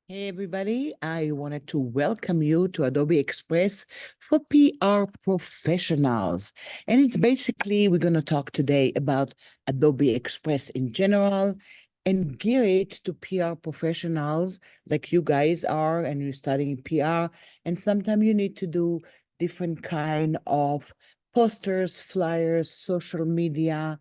Hey everybody, I wanted to welcome you to Adobe Express for PR professionals. And it's basically, we're going to talk today about Adobe Express in general and gear it to PR professionals like you guys are and you're studying PR. And sometimes you need to do different kind of posters, flyers, social media,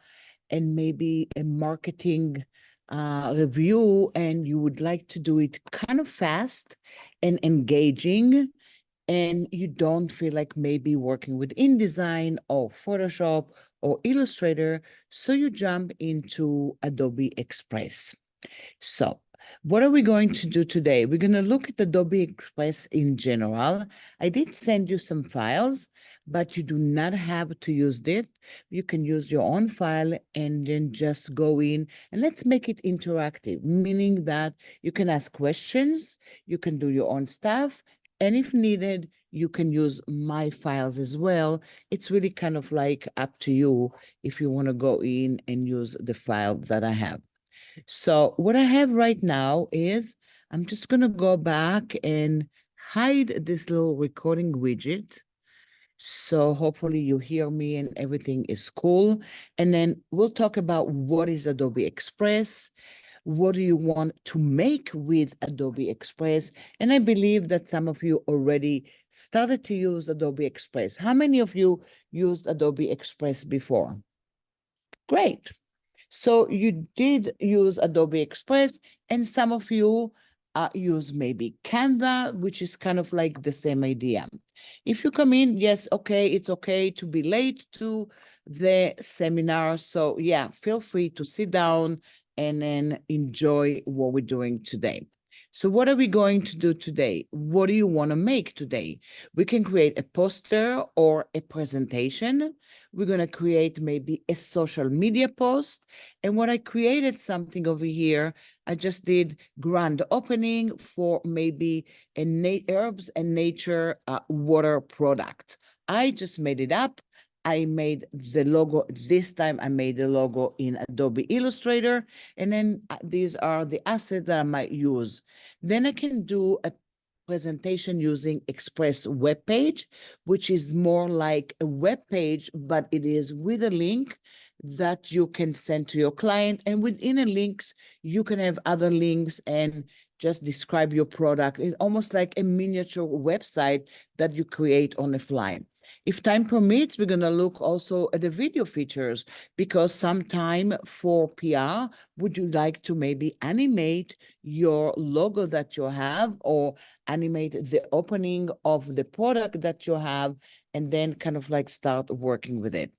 and maybe a marketing review, and you would like to do it kind of fast and engaging, and you don't feel like maybe working with InDesign or Photoshop or Illustrator, so you jump into Adobe Express. So, what are we going to do today? We're going to look at Adobe Express in general. I did send you some files, but you do not have to use it. You can use your own file and then just go in and let's make it interactive, meaning that you can ask questions, you can do your own stuff, and if needed, you can use my files as well. It's really kind of like up to you if you want to go in and use the file that I have. So what I have right now is I'm just going to go back and hide this little recording widget. So hopefully you hear me and everything is cool. And then we'll talk about what is Adobe Express. What do you want to make with Adobe Express? And I believe that some of you already started to use Adobe Express. How many of you used Adobe Express before? Great. So you did use Adobe Express, and some of you use maybe Canva, which is kind of like the same idea. If you come in, yes, okay, it's okay to be late to the seminar. So yeah, feel free to sit down and then enjoy what we're doing today. So what are we going to do today? What do you want to make today? We can create a poster or a presentation. We're going to create maybe a social media post. And when I created something over here, I just did grand opening for maybe a herbs and nature water product. I just made it up. I made the logo. This time I made the logo in Adobe Illustrator. And then these are the assets that I might use. Then I can do a presentation using Express web page, which is more like a web page, but it is with a link that you can send to your client. And within the links, you can have other links and just describe your product. It's almost like a miniature website that you create on the fly. If time permits, we're going to look also at the video features because sometime for PR, would you like to maybe animate your logo that you have or animate the opening of the product that you have and then kind of like start working with it?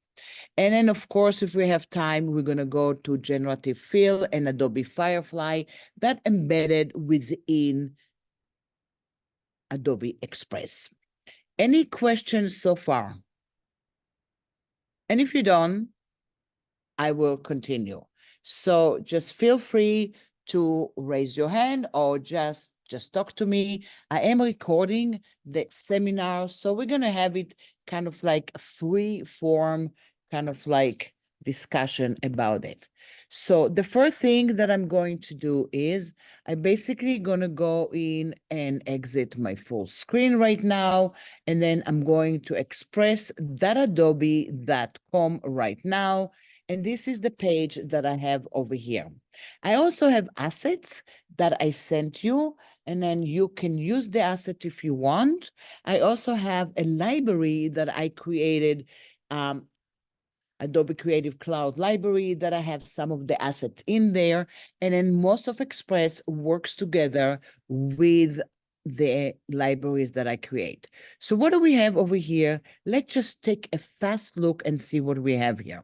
And then, of course, if we have time, we're going to go to Generative Fill and Adobe Firefly that embedded within Adobe Express. Any questions so far? And if you don't, I will continue. So just feel free to raise your hand or just talk to me. I am recording the seminar, so we're going to have it kind of like a free form, kind of like discussion about it. So the first thing that I'm going to do is I'm basically going to go in and exit my full screen right now, and then I'm going to express.adobe.com right now. And this is the page that I have over here. I also have assets that I sent you, and then you can use the asset if you want. I also have a library that I created, Adobe Creative Cloud library that I have some of the assets in there. And then most of Express works together with the libraries that I create. So what do we have over here? Let's just take a fast look and see what we have here.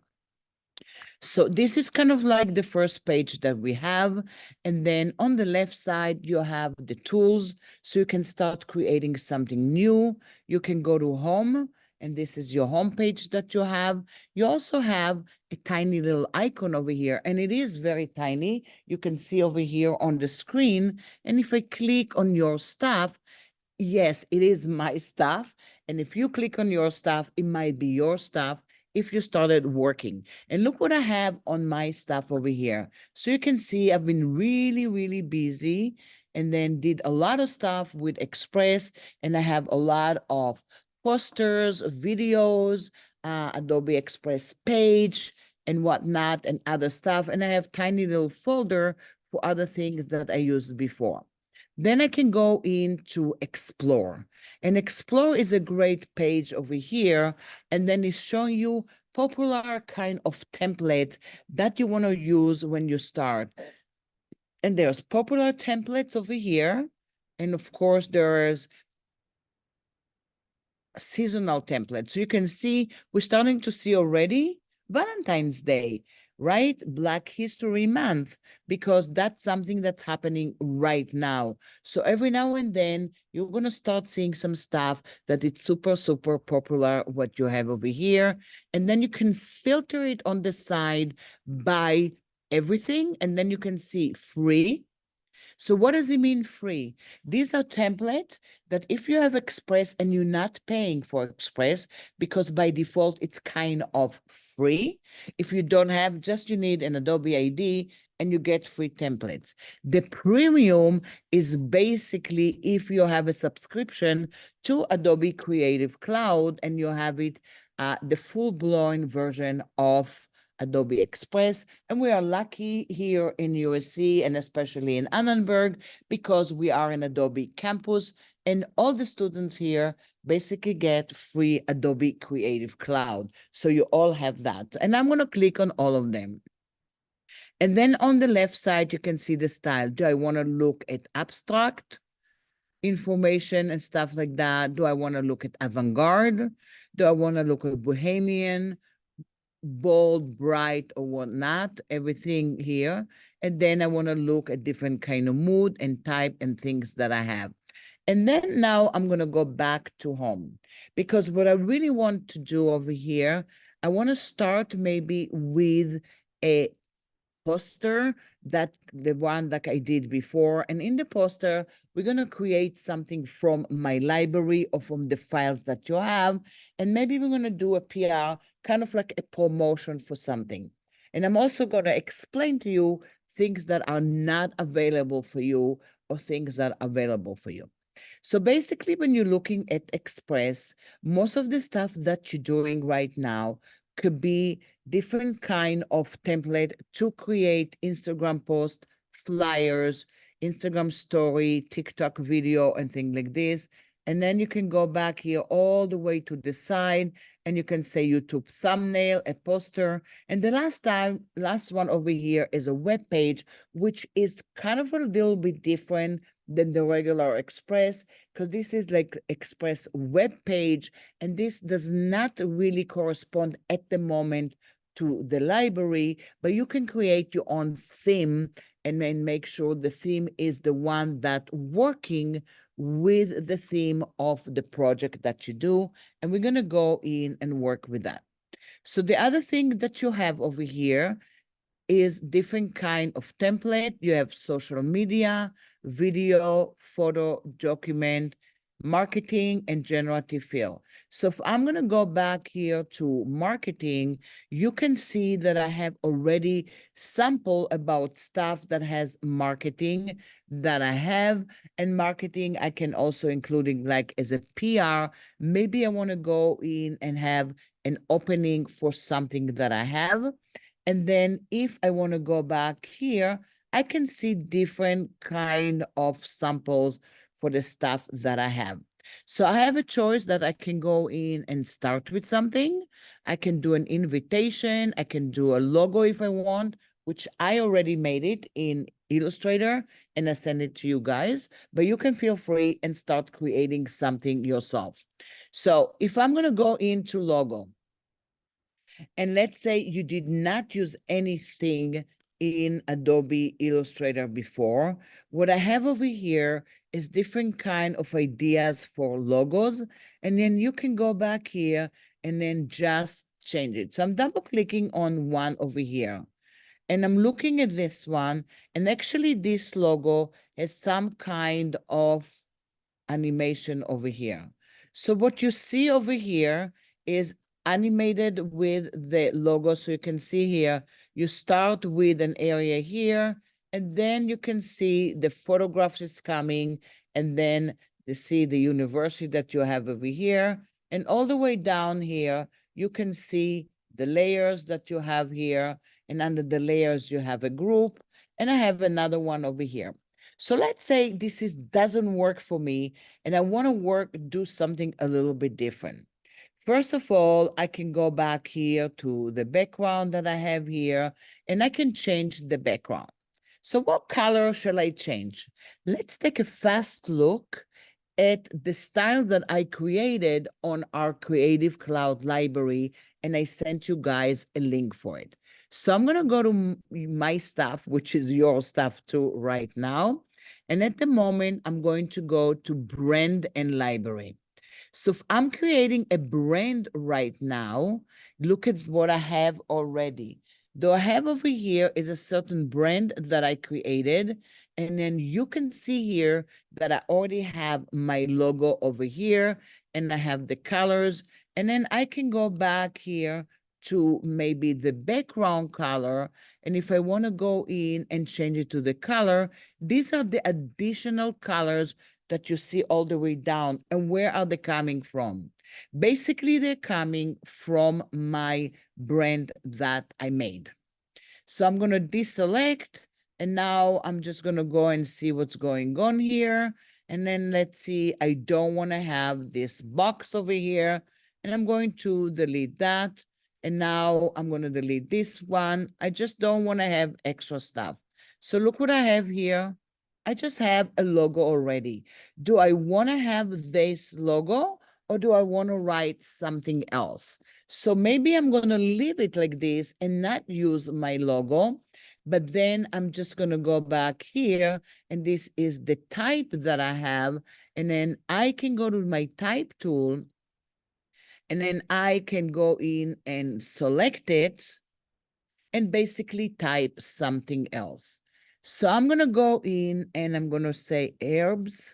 So this is kind of like the first page that we have. And then on the left side, you have the tools. So you can start creating something new. You can go to home, and this is your home page that you have. You also have a tiny little icon over here, and it is very tiny. You can see over here on the screen. And if I click on your stuff, yes, it is my stuff. And if you click on your stuff, it might be your stuff if you started working. And look what I have on my stuff over here. So you can see I've been really, really busy and then did a lot of stuff with Express, and I have a lot of posters, videos, Adobe Express page and whatnot and other stuff. And I have tiny little folder for other things that I used before. Then I can go into Explore. And Explore is a great page over here. And then it's showing you popular kind of templates that you want to use when you start. And there's popular templates over here. And of course, there's seasonal templates. So you can see, we're starting to see already Valentine's Day, right? Black History Month, because that's something that's happening right now. So every now and then, you're going to start seeing some stuff that it's super, super popular, what you have over here. And then you can filter it on the side by everything. And then you can see free. So what does it mean free? These are templates that if you have Express and you're not paying for Express, because by default it's kind of free. If you don't have, just you need an Adobe ID and you get free templates. The premium is basically if you have a subscription to Adobe Creative Cloud and you have it, the full-blown version of Adobe Express. And we are lucky here in USC and especially in Annenberg because we are an Adobe campus and all the students here basically get free Adobe Creative Cloud. So you all have that. And I'm going to click on all of them. And then on the left side, you can see the style. Do I want to look at abstract information and stuff like that? Do I want to look at avant-garde? Do I want to look at bohemian? Bold, bright, or whatnot, everything here. And then I want to look at different kind of mood and type and things that I have. And then now I'm going to go back to home because what I really want to do over here, I want to start maybe with a poster, that the one that I did before. And in the poster, we're going to create something from my library or from the files that you have. And maybe we're going to do a PR, kind of like a promotion for something. And I'm also going to explain to you things that are not available for you or things that are available for you. So basically, when you're looking at Express, most of the stuff that you're doing right now could be different kind of template to create Instagram post, flyers, Instagram story, TikTok video, and things like this. And then you can go back here all the way to the side and you can say YouTube thumbnail, a poster. And the last one over here is a web page, which is kind of a little bit different than the regular Express, because this is like Express web page, and this does not really correspond at the moment to the library, but you can create your own theme and then make sure the theme is the one that working with the theme of the project that you do. And we're going to go in and work with that. So the other thing that you have over here is different kind of template. You have social media, video, photo, document, marketing, and generative fill. So if I'm going to go back here to marketing, you can see that I have already sample about stuff that has marketing that I have. And marketing, I can also including like as a PR. Maybe I want to go in and have an opening for something that I have. And then if I want to go back here, I can see different kind of samples for the stuff that I have. So I have a choice that I can go in and start with something. I can do an invitation. I can do a logo if I want, which I already made it in Illustrator and I send it to you guys, but you can feel free and start creating something yourself. So if I'm going to go into logo, and let's say you did not use anything in Adobe Illustrator before, what I have over here is different kind of ideas for logos. And then you can go back here and then just change it. So I'm double clicking on one over here. And I'm looking at this one. And actually this logo has some kind of animation over here. So what you see over here is animated with the logo. So you can see here, you start with an area here, And then you can see the photographs is coming, and then you see the university that you have over here. And all the way down here, you can see the layers that you have here. And under the layers, you have a group. And I have another one over here. So let's say this doesn't work for me, and I want to do something a little bit different. First of all, I can go back here to the background that I have here, and I can change the background. So what color shall I change? Let's take a fast look at the style that I created on our Creative Cloud library, and I sent you guys a link for it. So I'm going to go to my stuff, which is your stuff too right now. And at the moment, I'm going to go to brand and library. So if I'm creating a brand right now, look at what I have already. Though I have over here is a certain brand that I created. And then you can see here that I already have my logo over here, and I have the colors. And then I can go back here to maybe the background color. And if I want to go in and change it to the color, these are the additional colors that you see all the way down. And where are they coming from? Basically, they're coming from my brand that I made. So I'm going to deselect, and now I'm just going to go and see what's going on here. And then let's see, I don't want to have this box over here, and I'm going to delete that. And now I'm going to delete this one. I just don't want to have extra stuff. So look what I have here. I just have a logo already. Do I want to have this logo, or do I want to write something else? So maybe I'm going to leave it like this and not use my logo, but then I'm just going to go back here, and this is the type that I have. And then I can go to my type tool, and then I can go in and select it and basically type something else. So I'm going to go in and I'm going to say herbs.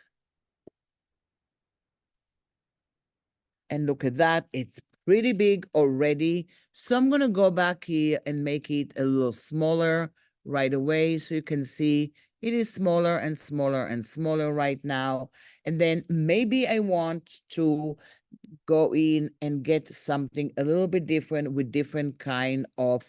And look at that, it's pretty big already. So I'm going to go back here and make it a little smaller right away. So you can see it is smaller and smaller and smaller right now. And then maybe I want to go in and get something a little bit different with different kind of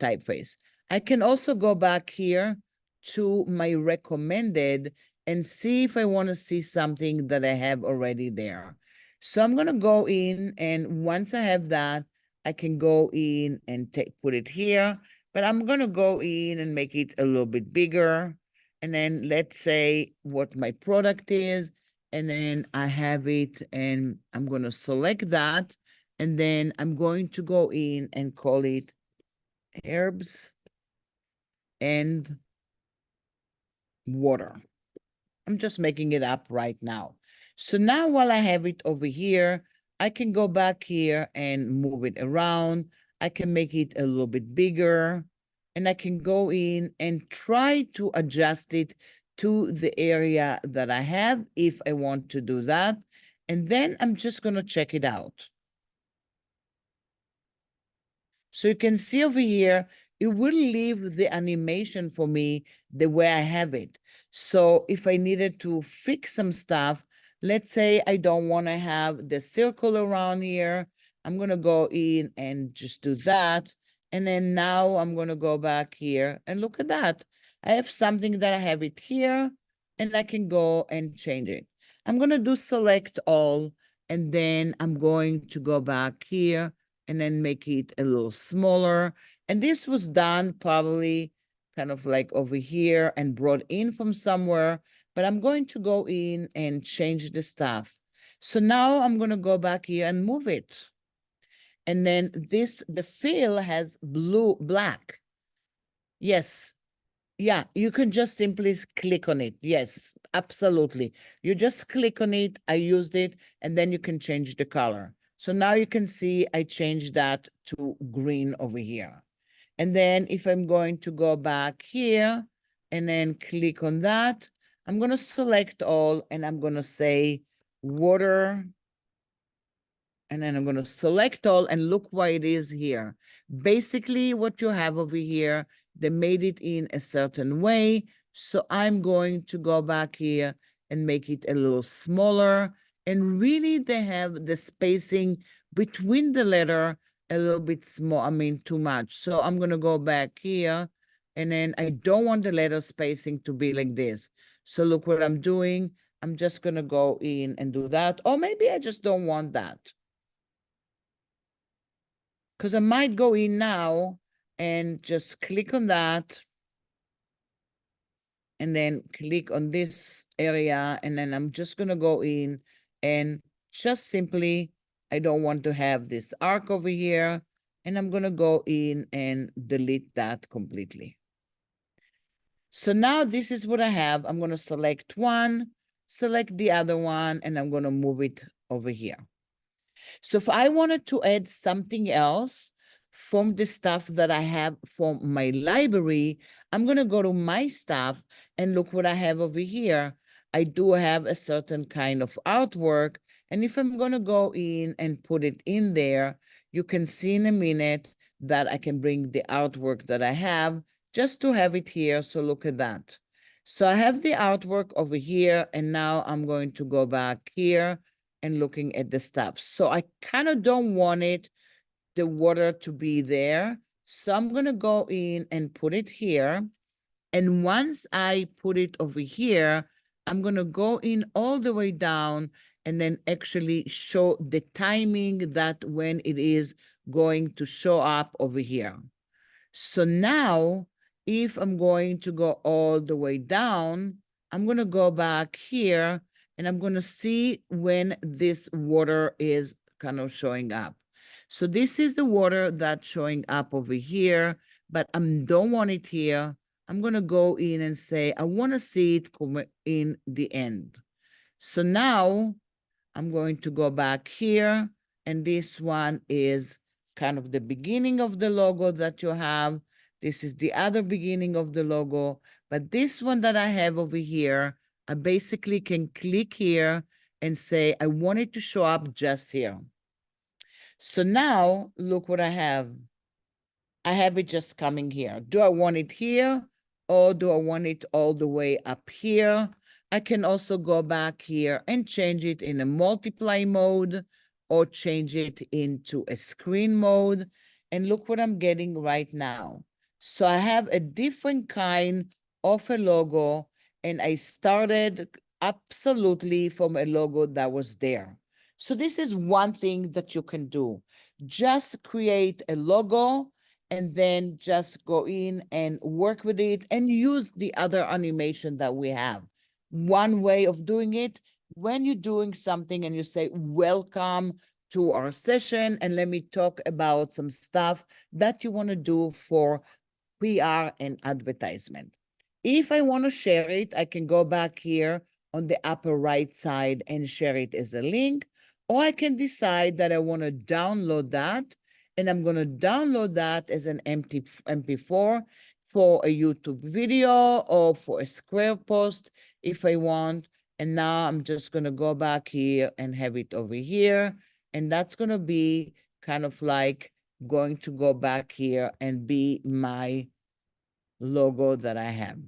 typeface. I can also go back here to my recommended and see if I want to see something that I have already there. So I'm going to go in, and once I have that, I can go in and put it here, but I'm going to go in and make it a little bit bigger. And then let's say what my product is, and then I have it, and I'm going to select that, and then I'm going to go in and call it herbs and water. I'm just making it up right now. So now while I have it over here, I can go back here and move it around. I can make it a little bit bigger, and I can go in and try to adjust it to the area that I have if I want to do that. And then I'm just going to check it out. So you can see over here, it will leave the animation for me the way I have it. So if I needed to fix some stuff, let's say I don't want to have the circle around here, I'm going to go in and just do that. And then now I'm going to go back here and look at that. I have something that I have it here, and I can go and change it. I'm going to do select all, and then I'm going to go back here and then make it a little smaller. And this was done probably kind of like over here and brought in from somewhere, but I'm going to go in and change the stuff. So now I'm going to go back here and move it. And then the fill has black. Yes. Yeah, you can just simply click on it. Yes, absolutely. You just click on it. I used it, and then you can change the color. So now you can see I changed that to green over here. And then if I'm going to go back here and then click on that, I'm going to select all, and I'm going to say water. And then I'm going to select all, and look why it is here. Basically, what you have over here They made it in a certain way. So I'm going to go back here and make it a little smaller. And really, they have the spacing between the letter a little bit small, I mean, too much. So I'm going to go back here, and then I don't want the letter spacing to be like this. So look what I'm doing. I'm just going to go in and do that. Or maybe I just don't want that. Because I might go in now and just click on that, and then click on this area, and then I'm just going to go in and just simply, I don't want to have this arc over here, and I'm going to go in and delete that completely. So now this is what I have. I'm going to select one, select the other one, and I'm going to move it over here. So if I wanted to add something else from the stuff that I have from my library, I'm going to go to my stuff and look what I have over here. I do have a certain kind of artwork. And if I'm going to go in and put it in there, you can see in a minute that I can bring the artwork that I have just to have it here. So look at that. So I have the artwork over here, and now I'm going to go back here and looking at the stuff. So I kind of don't want the water to be there. So I'm going to go in and put it here. And once I put it over here, I'm going to go in all the way down and then actually show the timing that when it is going to show up over here. So now, if I'm going to go all the way down, I'm going to go back here and I'm going to see when this water is kind of showing up. So this is the water that's showing up over here, but I don't want it here. I'm going to go in and say, I want to see it come in the end. So now I'm going to go back here, and this one is kind of the beginning of the logo that you have. This is the other beginning of the logo, but this one that I have over here, I basically can click here and say, I want it to show up just here. So now look what I have. I have it just coming here. Do I want it here, or do I want it all the way up here? I can also go back here and change it in a multiply mode or change it into a screen mode. And look what I'm getting right now. So I have a different kind of a logo, and I started absolutely from a logo that was there. So this is one thing that you can do. Just create a logo and then just go in and work with it and use the other animation that we have. One way of doing it, when you're doing something and you say, welcome to our session, and let me talk about some stuff that you want to do for PR and advertisement. If I want to share it, I can go back here on the upper right side and share it as a link, or I can decide that I want to download that, and I'm going to download that as an empty MP4 for a YouTube video or for a Square post if I want. And now I'm just going to go back here and have it over here. And that's going to be kind of like going to go back here and be my logo that I have.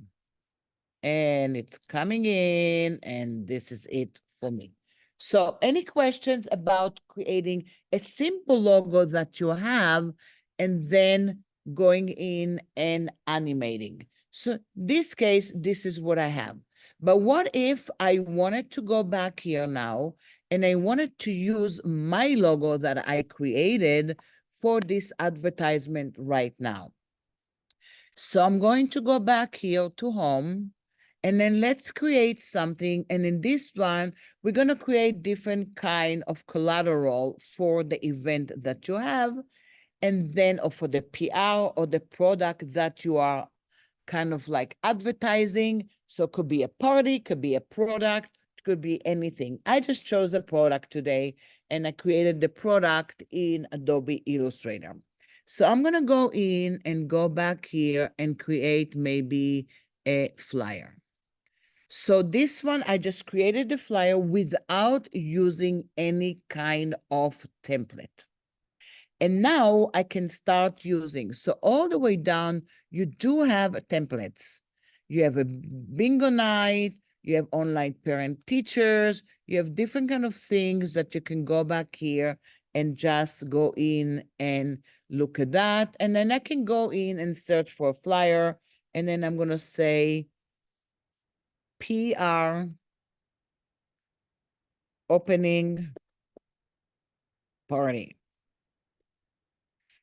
And it's coming in, and this is it for me. So any questions about creating a simple logo that you have and then going in and animating? So this case, this is what I have. But what if I wanted to go back here now and I wanted to use my logo that I created for this advertisement right now? So I'm going to go back here to home, and then let's create something. And in this one, we're going to create different kind of collateral for the event that you have, and then or for the PR or the product that you are kind of like advertising. So it could be a party, could be a product, could be anything. I just chose a product today, and I created the product in Adobe Illustrator. So I'm going to go in and go back here and create maybe a flyer. So this one, I just created the flyer without using any kind of template. And now I can start using. So all the way down, you do have templates. You have a bingo night, you have online parent teachers, you have different kind of things that you can go back here and just go in and look at that. And then I can go in and search for a flyer. And then I'm going to say PR opening party.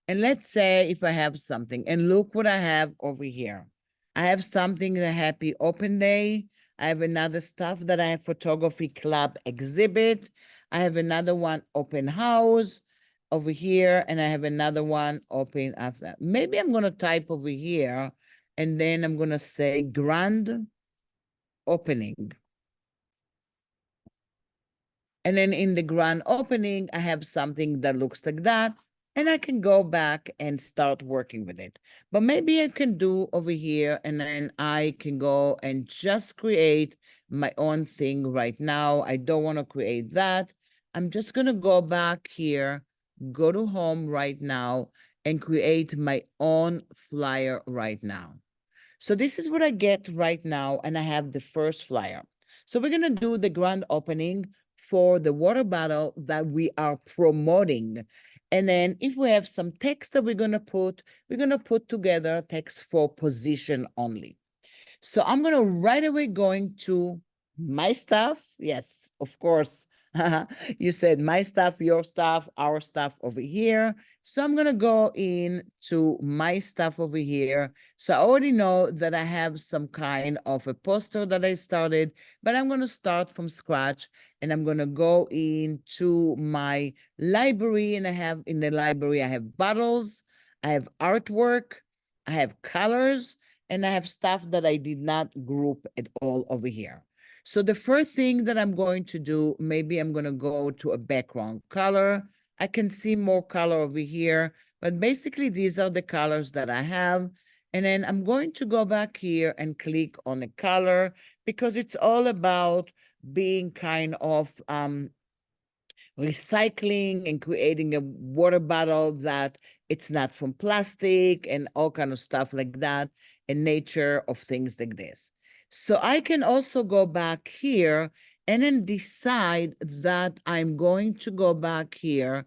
And let's say if I have something, and look what I have over here. I have something, the happy open day. I have another stuff that I have photography club exhibit. I have another one open house over here, and I have another one open after that. Maybe I'm going to type over here, and then I'm going to say grand opening. And then in the grand opening, I have something that looks like that, and I can go back and start working with it. But maybe I can do over here, and then I can go and just create my own thing right now. I don't want to create that. I'm just going to go back here, go to home right now, and create my own flyer right now. So this is what I get right now, and I have the first flyer. So we're going to do the grand opening for the water bottle that we are promoting. And then if we have some text that we're going to put together text for position only. So I'm going to right away going to my stuff. Yes, of course. You said my stuff, your stuff, our stuff over here. So I'm going to go in to my stuff over here. So I already know that I have some kind of a poster that I started, but I'm going to start from scratch, and I'm going to go into my library, and I have in the library, I have bottles, I have artwork, I have colors, and I have stuff that I did not group at all over here. So the first thing that I'm going to do, maybe I'm going to go to a background color. I can see more color over here, but basically these are the colors that I have. And then I'm going to go back here and click on a color, because it's all about being kind of recycling and creating a water bottle that it's not from plastic and all kind of stuff like that, and nature of things like this. So I can also go back here and then decide that I'm going to go back here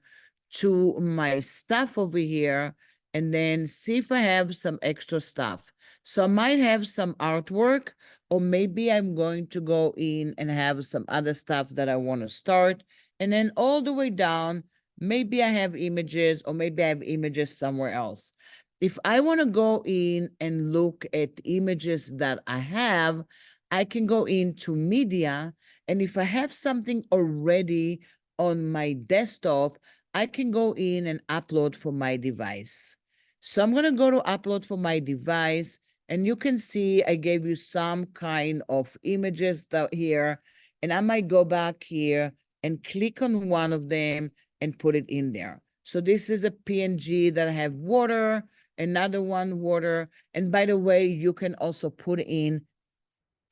to my stuff over here and then see if I have some extra stuff. So I might have some artwork, or maybe I'm going to go in and have some other stuff that I want to start. And then all the way down, maybe I have images, or maybe I have images somewhere else. If I want to go in and look at images that I have, I can go into media. And if I have something already on my desktop, I can go in and upload from my device. So I'm going to go to upload from my device. And you can see I gave you some kind of images here. And I might go back here and click on one of them and put it in there. So this is a PNG that I have water, another one water. And by the way, you can also put in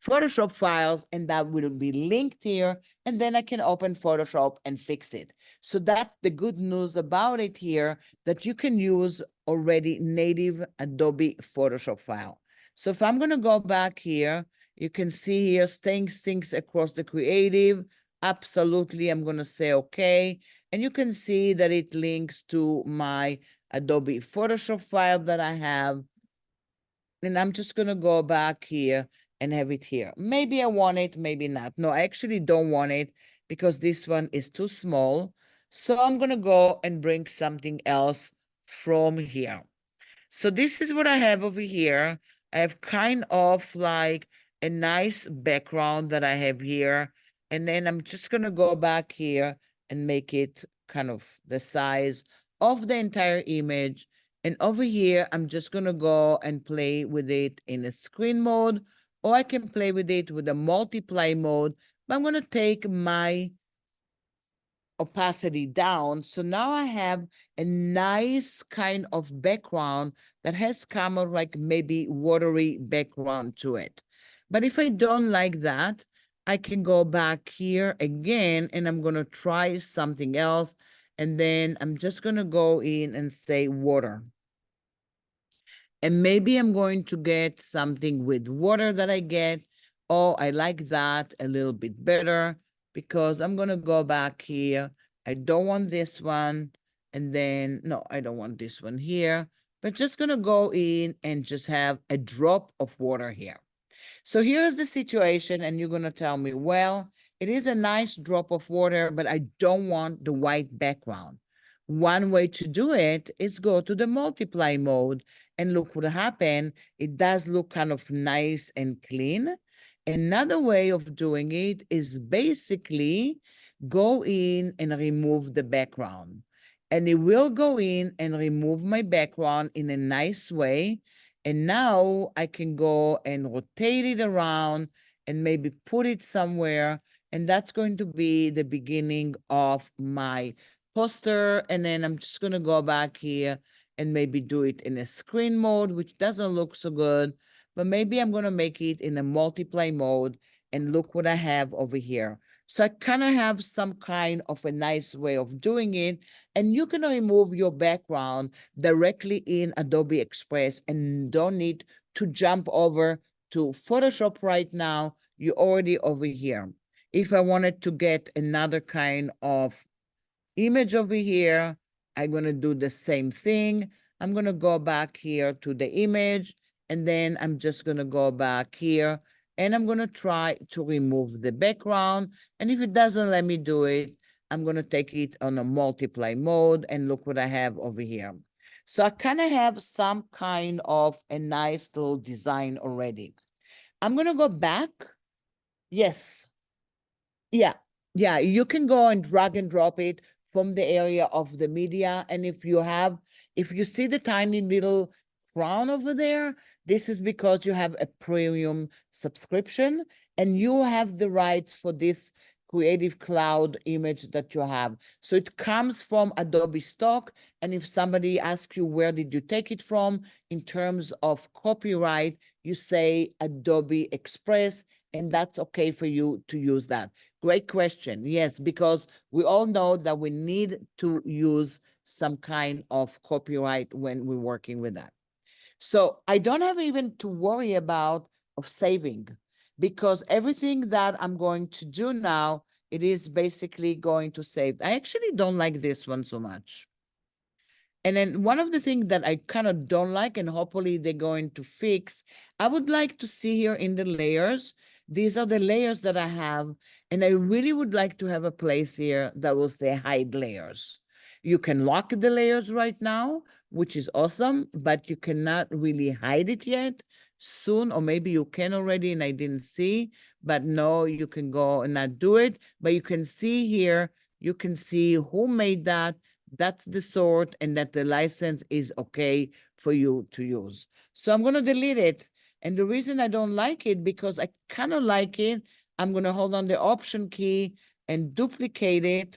Photoshop files, and that will be linked here. And then I can open Photoshop and fix it. So that's the good news about it here, that you can use already native Adobe Photoshop file. So if I'm going to go back here, you can see here staying things across the creative. Absolutely, I'm going to say okay. And you can see that it links to my Adobe Photoshop file that I have. And I'm just going to go back here and have it here. Maybe I want it, maybe not. No, I actually don't want it because this one is too small. So I'm going to go and bring something else from here. So this is what I have over here. I have kind of like a nice background that I have here. And then I'm just going to go back here and make it kind of the size of the entire image. And over here, I'm just going to go and play with it in a screen mode, or I can play with it with a multiply mode. But I'm going to take my opacity down. So now I have a nice kind of background that has come out like maybe watery background to it. But if I don't like that, I can go back here again and I'm going to try something else. And then I'm just going to go in and say water. And maybe I'm going to get something with water that I get. Oh, I like that a little bit better because I'm going to go back here. I don't want this one. And then, no, I don't want this one here. But just going to go in and just have a drop of water here. So here's the situation, and you're going to tell me, well, it is a nice drop of water, but I don't want the white background. One way to do it is go to the multiply mode and look what happened. It does look kind of nice and clean. Another way of doing it is basically go in and remove the background. And it will go in and remove my background in a nice way. And now I can go and rotate it around and maybe put it somewhere. And that's going to be the beginning of my poster. And then I'm just going to go back here and maybe do it in a screen mode, which doesn't look so good. But maybe I'm going to make it in a multiply mode and look what I have over here. So I kind of have some kind of a nice way of doing it. And you can remove your background directly in Adobe Express and don't need to jump over to Photoshop right now. You're already over here. If I wanted to get another kind of image over here, I'm going to do the same thing. I'm going to go back here to the image, and then I'm just going to go back here, and I'm going to try to remove the background. And if it doesn't let me do it, I'm going to take it on a multiply mode, and look what I have over here. So I kind of have some kind of a nice little design already. I'm going to go back. Yes. Yeah, yeah, you can go and drag and drop it from the area of the media. And if you see the tiny little crown over there, this is because you have a premium subscription and you have the rights for this Creative Cloud image that you have. So it comes from Adobe stock. And if somebody asks you, where did you take it from? In terms of copyright, you say Adobe Express, and that's okay for you to use that. Great question. Yes, because we all know that we need to use some kind of copyright when we're working with that. So I don't have even to worry about of saving, because everything that I'm going to do now, it is basically going to save. I actually don't like this one so much. And then one of the things that I kind of don't like, and hopefully they're going to fix, I would like to see here in the layers, these are the layers that I have, and I really would like to have a place here that will say hide layers. You can lock the layers right now, which is awesome, but you cannot really hide it yet. Soon, or maybe you can already and I didn't see, but no, you can go and not do it. But you can see here, you can see who made that. That's the sort, and that the license is okay for you to use. So I'm going to delete it. And the reason I don't like it, because I kind of like it, I'm going to hold on the Option key and duplicate it,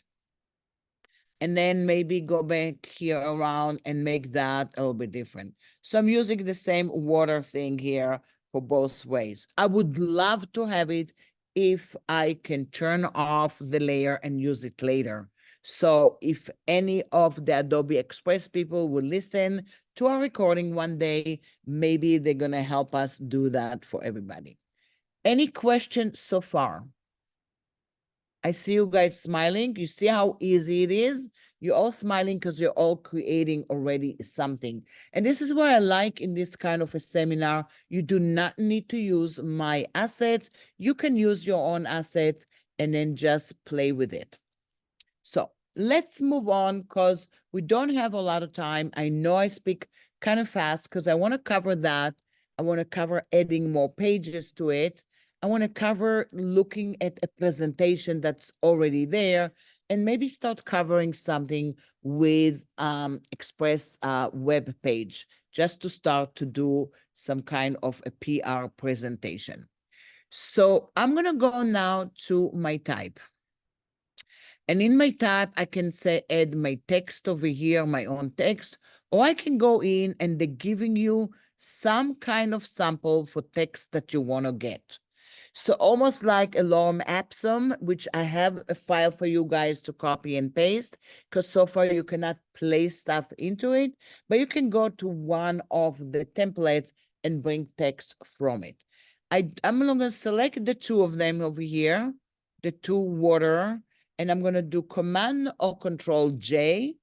and then maybe go back here around and make that a little bit different. So I'm using the same water thing here for both ways. I would love to have it if I can turn off the layer and use it later. So if any of the Adobe Express people will listen to our recording one day, maybe they're going to help us do that for everybody. Any questions so far? I see you guys smiling. You see how easy it is? You're all smiling because you're all creating already something. And this is what I like in this kind of a seminar. You do not need to use my assets. You can use your own assets and then just play with it. So let's move on, because we don't have a lot of time. I know I speak kind of fast because I want to cover that. I want to cover adding more pages to it. I want to cover looking at a presentation that's already there, and maybe start covering something with Express web page, just to start to do some kind of a PR presentation. So I'm going to go now to my type. And in my tab, I can say add my text over here, my own text, or I can go in and they're giving you some kind of sample for text that you want to get. So almost like a lorem ipsum, which I have a file for you guys to copy and paste, because so far you cannot place stuff into it, but you can go to one of the templates and bring text from it. I'm going to select the two of them over here, the two water, and I'm going to do Command or Control G,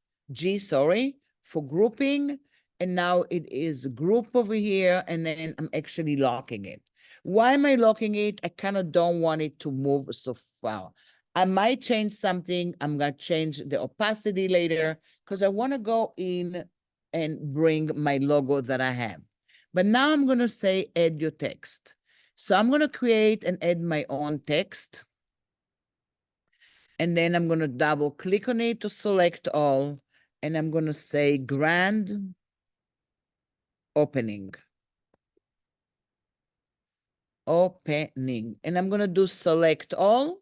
sorry, for grouping. And now it is group over here, and then I'm actually locking it. Why am I locking it? I kind of don't want it to move so far. I might change something. I'm going to change the opacity later because I want to go in and bring my logo that I have. But now I'm going to say add your text. So I'm going to create and add my own text. And then I'm going to double click on it to select all. And I'm going to say grand opening. Opening. And I'm going to do select all.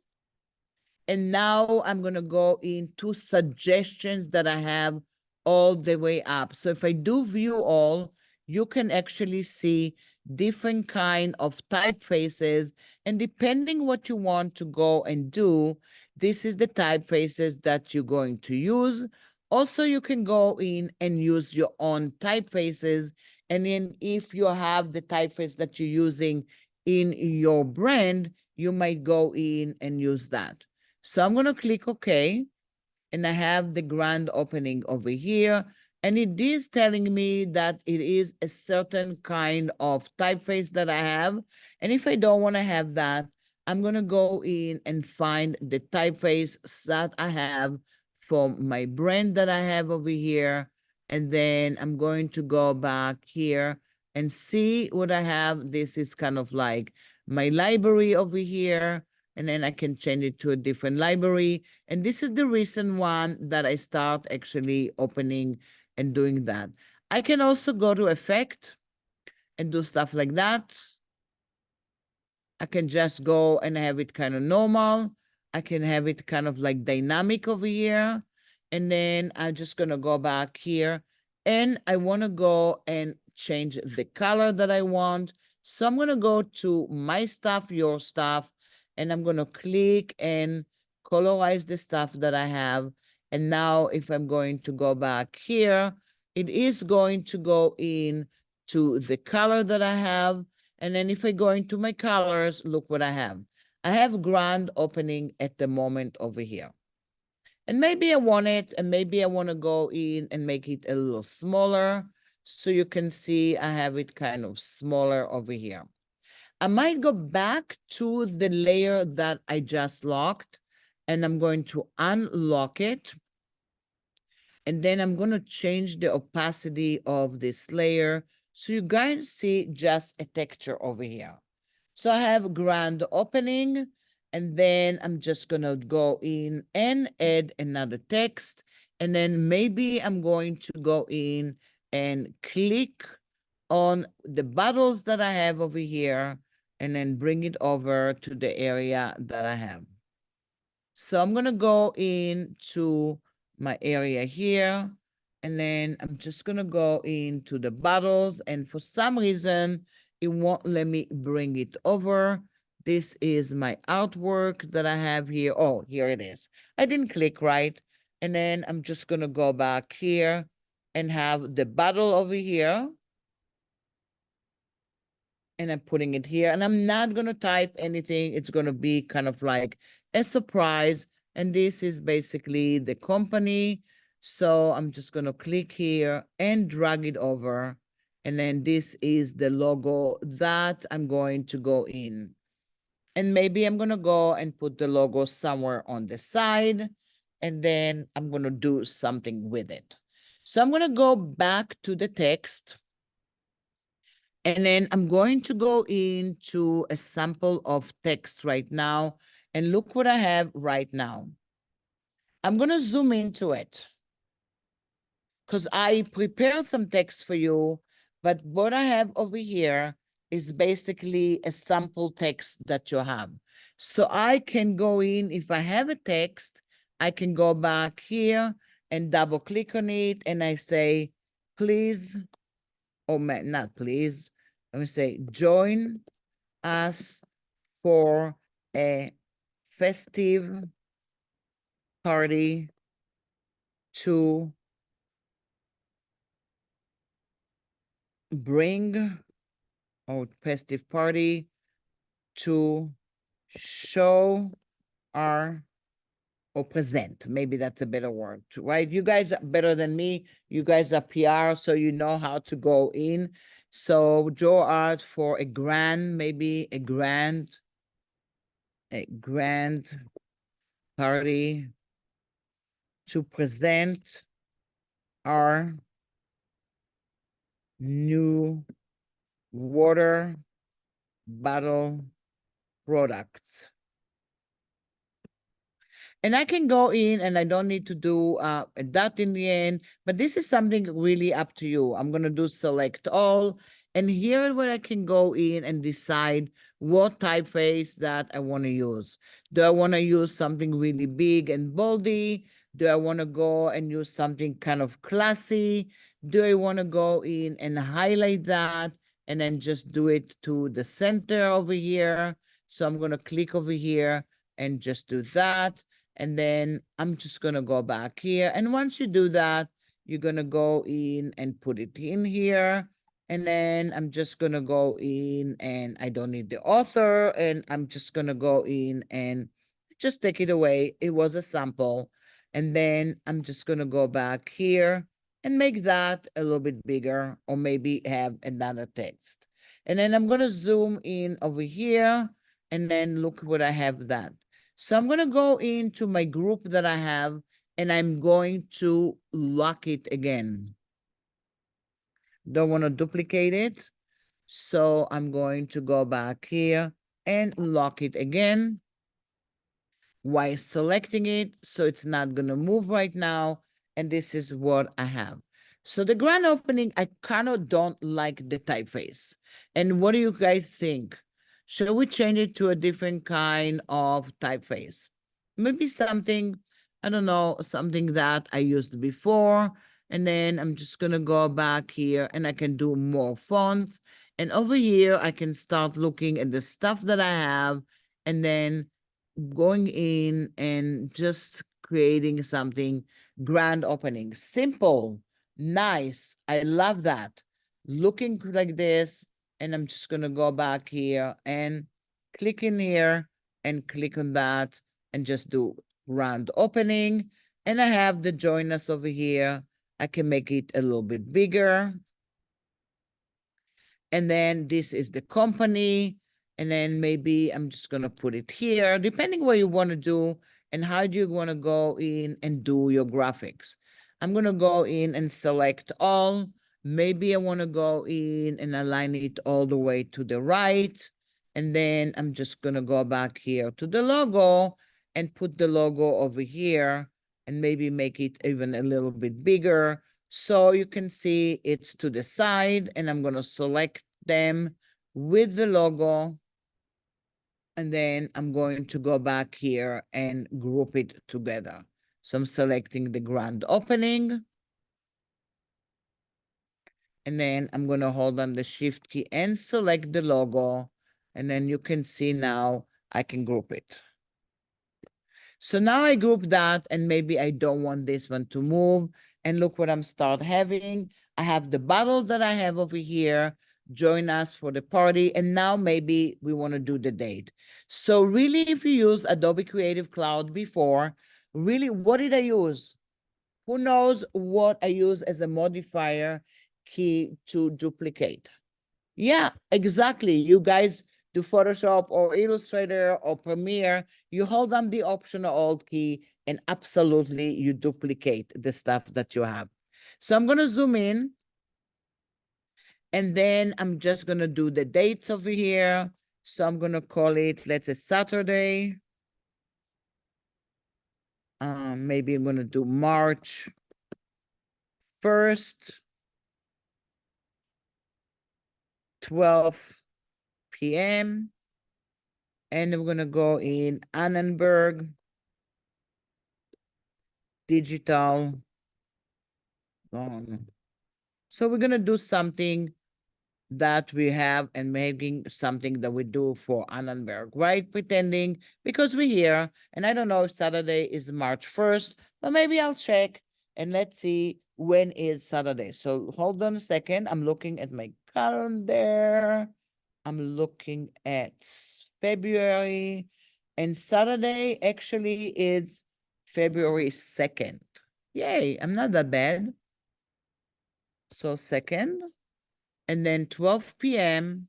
And now I'm going to go into suggestions that I have all the way up. So if I do view all, you can actually see different kind of typefaces. And depending what you want to go and do, this is the typefaces that you're going to use. Also, you can go in and use your own typefaces. And then if you have the typeface that you're using in your brand, you might go in and use that. So I'm going to click OK, and I have the grand opening over here. And it is telling me that it is a certain kind of typeface that I have. And if I don't want to have that, I'm going to go in and find the typeface that I have from my brand that I have over here. And then I'm going to go back here and see what I have. This is kind of like my library over here. And then I can change it to a different library. And this is the recent one that I start actually opening and doing that. I can also go to Effect and do stuff like that. I can just go and have it kind of normal. I can have it kind of like dynamic over here. And then I'm just going to go back here. And I want to go and change the color that I want. So I'm going to go to My Stuff, Your Stuff. And I'm going to click and colorize the stuff that I have. And now if I'm going to go back here, it is going to go in to the color that I have. And then if I go into my colors, look what I have. I have grand opening at the moment over here. And maybe I want it, and maybe I want to go in and make it a little smaller. So you can see I have it kind of smaller over here. I might go back to the layer that I just locked, and I'm going to unlock it. And then I'm going to change the opacity of this layer. So you guys see just a texture over here. So I have grand opening, and then I'm just going to go in and add another text. And then maybe I'm going to go in and click on the bottles that I have over here and then bring it over to the area that I have. So I'm going to go into my area here, and then I'm just going to go into the bottles. And for some reason, it won't let me bring it over. This is my artwork that I have here. Oh, here it is. I didn't click right. And then I'm just going to go back here and have the bottle over here. And I'm putting it here. And I'm not going to type anything. It's going to be kind of like a surprise. And this is basically the company. So I'm just going to click here and drag it over. And then this is the logo that I'm going to go in. And maybe I'm going to go and put the logo somewhere on the side. And then I'm going to do something with it. So I'm going to go back to the text. And then I'm going to go into a sample of text right now. And look what I have right now. I'm going to zoom into it because I prepared some text for you. But what I have over here is basically a sample text that you have. So I can go in, if I have a text, I can go back here and double click on it. And I say, please, or not please, let me say, join us for a festive party to bring, or festive party to show our, or present. Maybe that's a better word, right? You guys are better than me. You guys are PR, so you know how to go in. So draw art for a grand, maybe a grand party to present our new water bottle products. And I can go in and I don't need to do a dot in the end, but this is something really up to you. I'm going to do select all. And here where I can go in and decide what typeface that I want to use. Do I want to use something really big and boldy? Do I want to go and use something kind of classy? Do I want to go in and highlight that and then just do it to the center over here? So I'm going to click over here and just do that. And then I'm just going to go back here. And once you do that, you're going to go in and put it in here. And then I'm just going to go in and I don't need the author. And I'm just going to go in and just take it away. It was a sample. And then I'm just going to go back here and make that a little bit bigger, or maybe have another text. And then I'm going to zoom in over here and then look what I have that. So I'm going to go into my group that I have and I'm going to lock it again. Don't want to duplicate it. So I'm going to go back here and lock it again while selecting it. So it's not going to move right now. And this is what I have. So the grand opening, I kind of don't like the typeface. And what do you guys think? Shall we change it to a different kind of typeface? Maybe something, I don't know, something that I used before. And then I'm just going to go back here and I can do more fonts. And over here, I can start looking at the stuff that I have and then going in and just creating something grand opening. Simple, nice. I love that. Looking like this, and I'm just going to go back here and click in here and click on that and just do round opening. And I have the join us over here. I can make it a little bit bigger. And then this is the company. And then maybe I'm just going to put it here, depending what you want to do and how do you want to go in and do your graphics. I'm going to go in and select all. Maybe I want to go in and align it all the way to the right. And then I'm just going to go back here to the logo and put the logo over here and maybe make it even a little bit bigger. So you can see it's to the side, and I'm going to select them with the logo. And then I'm going to go back here and group it together. So I'm selecting the grand opening. And then I'm going to hold on the shift key and select the logo. And then you can see now I can group it. So now I group that, and maybe I don't want this one to move. And look what I'm start having. I have the bottle that I have over here. Join us for the party. And now maybe we want to do the date. So really, if you use Adobe Creative Cloud before, really, what did I use? Who knows what I use as a modifier key to duplicate? Yeah, exactly. You guys do Photoshop or Illustrator or Premiere, you hold down the Option or Alt key and absolutely you duplicate the stuff that you have. So I'm going to zoom in and then I'm just going to do the dates over here. So I'm going to call it, let's say Saturday. Maybe I'm going to do March 1st, 12 p.m. And we're going to go in Annenberg Digital. So we're going to do something that we have and making something that we do for Annenberg, right? Pretending because we're here, and I don't know if Saturday is March 1st, but maybe I'll check and let's see when is Saturday. So hold on a second. I'm looking at my calendar. I'm looking at February, and Saturday actually is February 2nd. Yay, I'm not that bad. So 2nd, and then 12 p.m.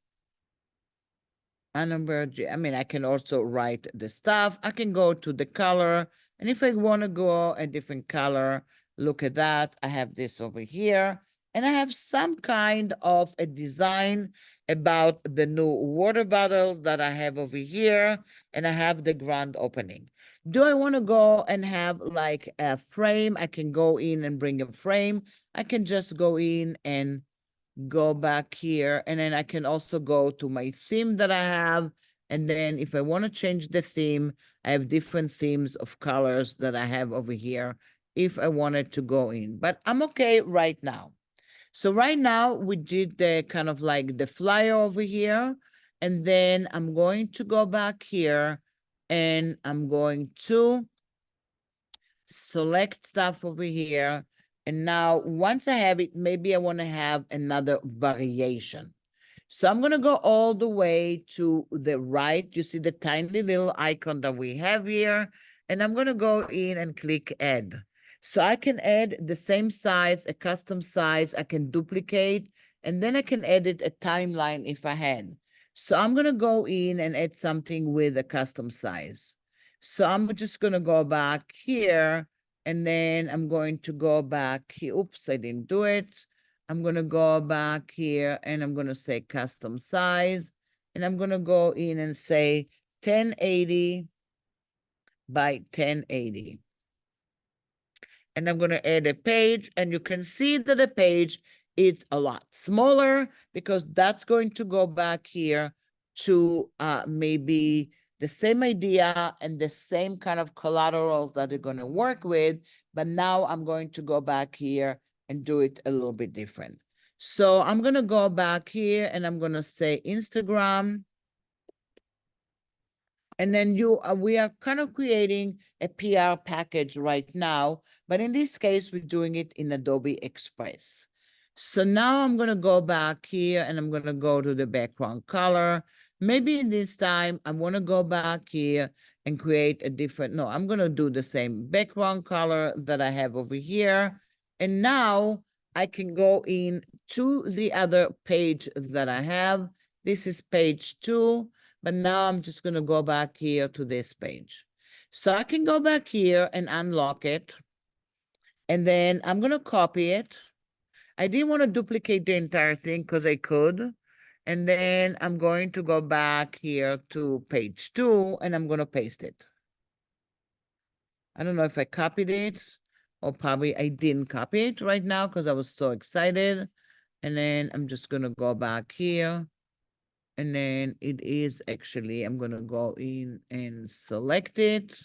Annenberg. I mean, I can also write the stuff. I can go to the color, and if I want to go a different color, look at that. I have this over here, and I have some kind of a design about the new water bottle that I have over here, and I have the grand opening. Do I want to go and have like a frame? I can go in and bring a frame. I can just go in and go back here, and then I can also go to my theme that I have. And then if I want to change the theme, I have different themes of colors that I have over here if I wanted to go in, but I'm okay right now. So right now we did the kind of like the flyer over here, and then I'm going to go back here and I'm going to select stuff over here. And now once I have it, maybe I want to have another variation. So I'm going to go all the way to the right. You see the tiny little icon that we have here. And I'm going to go in and click add. So I can add the same size, a custom size. I can duplicate, and then I can edit a timeline if I had. So I'm going to go in and add something with a custom size. So I'm just going to go back here, and then I'm going to go back here. Oops, I didn't do it. I'm going to go back here and I'm going to say custom size, and I'm going to go in and say 1080 by 1080. And I'm going to add a page, and you can see that the page is a lot smaller because that's going to go back here to maybe the same idea and the same kind of collaterals that they're going to work with. But now I'm going to go back here and do it a little bit different. So I'm going to go back here and I'm going to say Instagram. And then we are kind of creating a PR package right now, but in this case, we're doing it in Adobe Express. So now I'm going to go back here and I'm going to go to the background color. Maybe in this time, I want to go back here and create a different, no, I'm going to do the same background color that I have over here. And now I can go in to the other page that I have. This is page 2. But now I'm just going to go back here to this page. So I can go back here and unlock it. And then I'm going to copy it. I didn't want to duplicate the entire thing because I could. And then I'm going to go back here to page 2 and I'm going to paste it. I don't know if I copied it or probably I didn't copy it right now because I was so excited. And then I'm just going to go back here. And then it is actually, I'm going to go in and select it.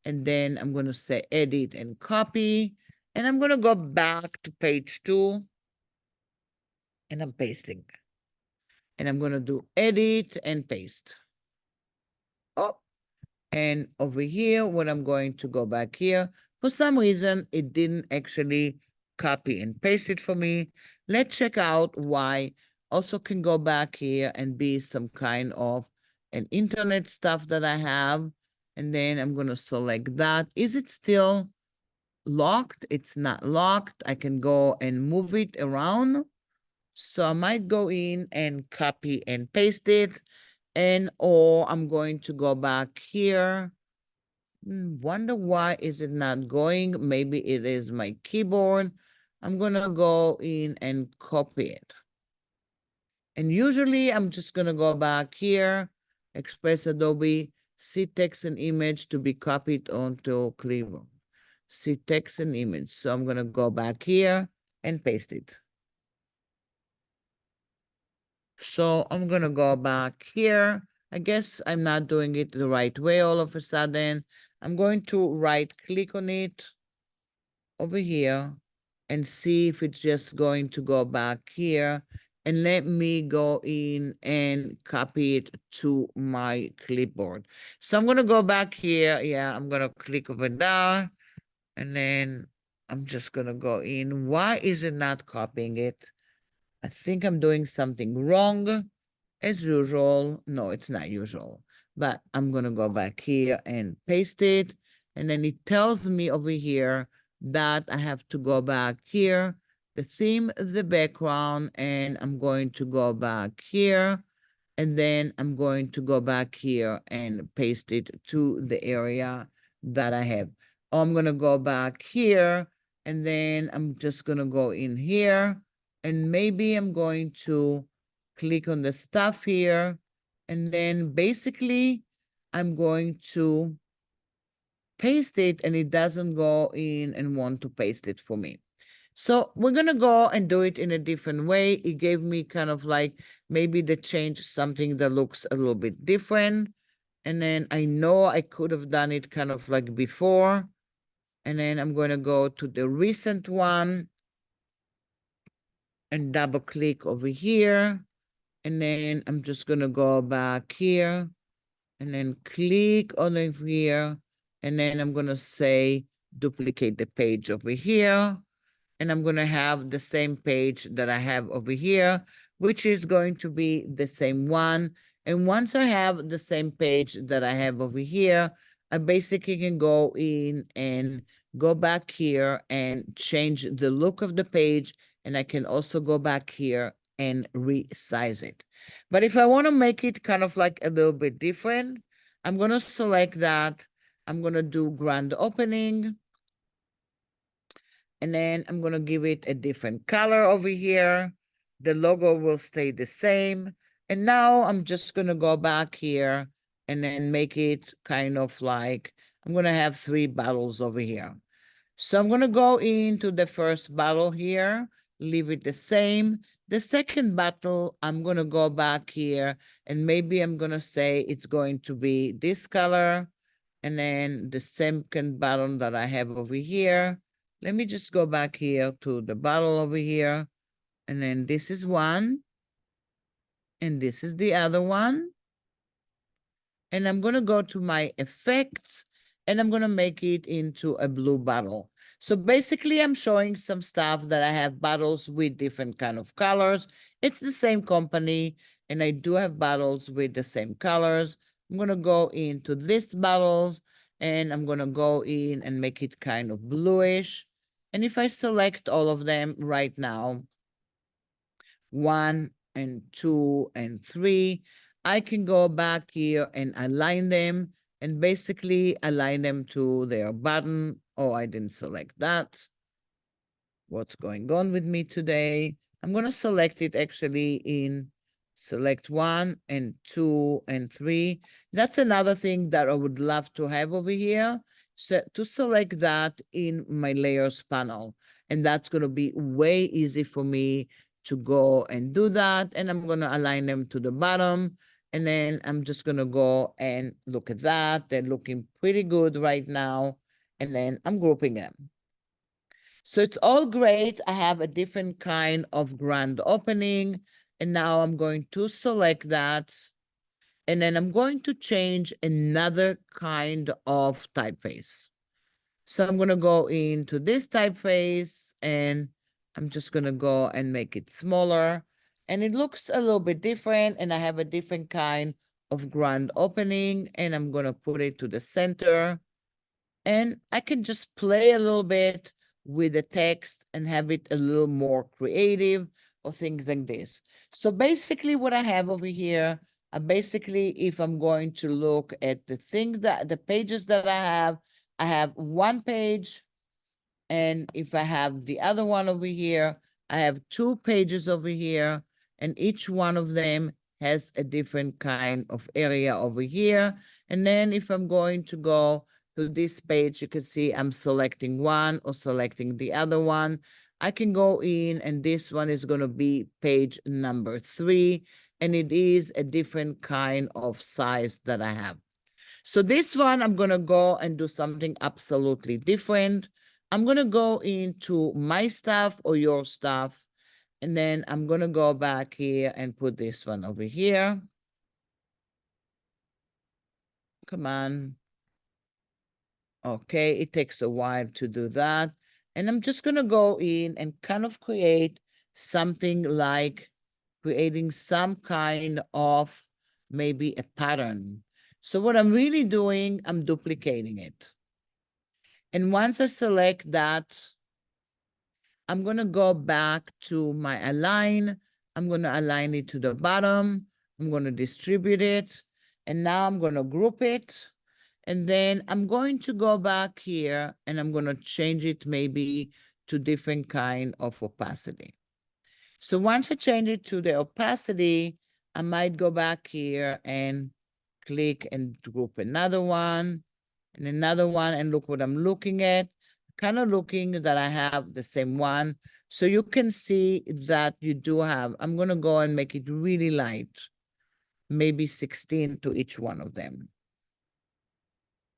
And then I'm going to say edit and copy. And I'm going to go back to page 2. And I'm pasting. And I'm going to do edit and paste. Oh, and over here, when I'm going to go back here, for some reason, it didn't actually copy and paste it for me. Let's check out why. Also can go back here and be some kind of an internet stuff that I have. And then I'm going to select that. Is it still locked? It's not locked. I can go and move it around. So I might go in and copy and paste it. And or I'm going to go back here. Wonder why is it not going? Maybe it is my keyboard. I'm gonna go in and copy it. And usually I'm just gonna go back here, Express Adobe, see text and image to be copied onto Cleaver. See text and image. So I'm gonna go back here and paste it. So I'm gonna go back here. I guess I'm not doing it the right way all of a sudden. I'm going to right click on it over here and see if it's just going to go back here and let me go in and copy it to my clipboard. So I'm going to go back here. Yeah, I'm going to click over there, and then I'm just going to go in. Why is it not copying it? I think I'm doing something wrong as usual. No, it's not usual, but I'm going to go back here and paste it. And then it tells me over here that I have to go back here, the theme, the background, and I'm going to go back here. And then I'm going to go back here and paste it to the area that I have. I'm going to go back here, and then I'm just going to go in here, and maybe I'm going to click on the stuff here, and then basically I'm going to paste it, and it doesn't go in and want to paste it for me. So we're going to go and do it in a different way. It gave me kind of like maybe the change something that looks a little bit different. And then I know I could have done it kind of like before. And then I'm going to go to the recent one and double click over here. And then I'm just going to go back here and then click on it here. And then I'm going to say duplicate the page over here. And I'm going to have the same page that I have over here, which is going to be the same one. And once I have the same page that I have over here, I basically can go in and go back here and change the look of the page. And I can also go back here and resize it. But if I want to make it kind of like a little bit different, I'm going to select that. I'm going to do grand opening. And then I'm going to give it a different color over here. The logo will stay the same. And now I'm just going to go back here and then make it kind of like, I'm going to have 3 bottles over here. So I'm going to go into the first bottle here, leave it the same. The second bottle, I'm going to go back here, and maybe I'm going to say it's going to be this color. And then the second bottle that I have over here, let me just go back here to the bottle over here. And then this is one, and this is the other one. And I'm going to go to my effects, and I'm going to make it into a blue bottle. So basically, I'm showing some stuff that I have bottles with different kind of colors. It's the same company, and I do have bottles with the same colors. I'm going to go into these bottles, and I'm going to go in and make it kind of bluish. And if I select all of them right now, 1 and 2 and 3, I can go back here and align them and basically align them to their button. Oh, I didn't select that. What's going on with me today? I'm going to select it actually in select 1 and 2 and 3. That's another thing that I would love to have over here. So to select that in my layers panel. And that's going to be way easy for me to go and do that. And I'm going to align them to the bottom. And then I'm just going to go and look at that. They're looking pretty good right now. And then I'm grouping them. So it's all great. I have a different kind of grand opening. And now I'm going to select that. And then I'm going to change another kind of typeface. So I'm going to go into this typeface, and I'm just going to go and make it smaller. And it looks a little bit different, and I have a different kind of grand opening, and I'm going to put it to the center. And I can just play a little bit with the text and have it a little more creative or things like this. So basically what I have over here, basically if I'm going to look at the things that, the pages that I have one page, and if I have the other one over here, I have 2 pages over here, and each one of them has a different kind of area over here. And then if I'm going to go to this page, you can see I'm selecting one or selecting the other one. I can go in, and this one is going to be page number 3, and it is a different kind of size that I have. So this one, I'm going to go and do something absolutely different. I'm going to go into my stuff or your stuff, And then I'm going to go back here and put this one over here. Come on. Okay, it takes a while to do that. And I'm just going to go in and kind of create something like creating some kind of maybe a pattern. So what I'm really doing, I'm duplicating it. And once I select that, I'm going to go back to my align. I'm going to align it to the bottom. I'm going to distribute it. And now I'm going to group it. And then I'm going to go back here and I'm going to change it maybe to different kind of opacity. So once I change it to the opacity, I might go back here and click and group another one and another one. And look what I'm looking at. Kind of looking that I have the same one. So you can see that you do have, I'm going to go and make it really light, maybe 16 to each one of them.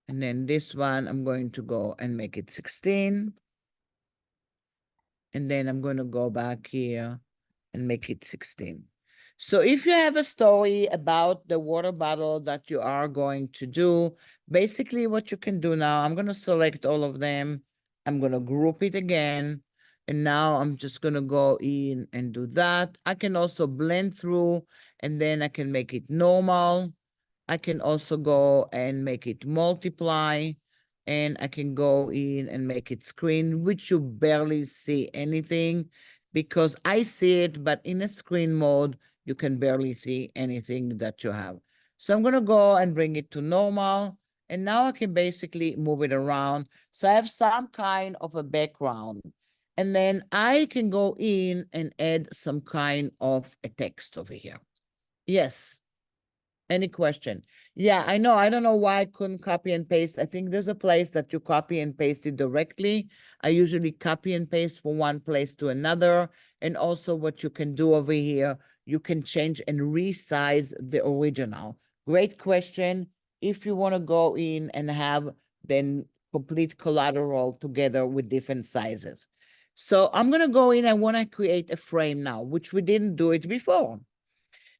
And then this one, I'm going to go and make it 16. And then I'm going to go back here and make it 16. So if you have a story about the water bottle that you are going to do, basically what you can do now, I'm going to select all of them. I'm going to group it again. And now I'm just going to go in and do that. I can also blend through and then I can make it normal. I can also go and make it multiply, and I can go in and make it screen, which you barely see anything because I see it, but in a screen mode, you can barely see anything that you have. So I'm going to go and bring it to normal, and now I can basically move it around. So I have some kind of a background, and then I can go in and add some kind of a text over here. Yes. Any question? Yeah, I know. I don't know why I couldn't copy and paste. I think there's a place that you copy and paste it directly. I usually copy and paste from one place to another. And also what you can do over here, you can change and resize the original. Great question. If you want to go in and have then complete collateral together with different sizes. So I'm going to go in and want to create a frame now, which we didn't do it before.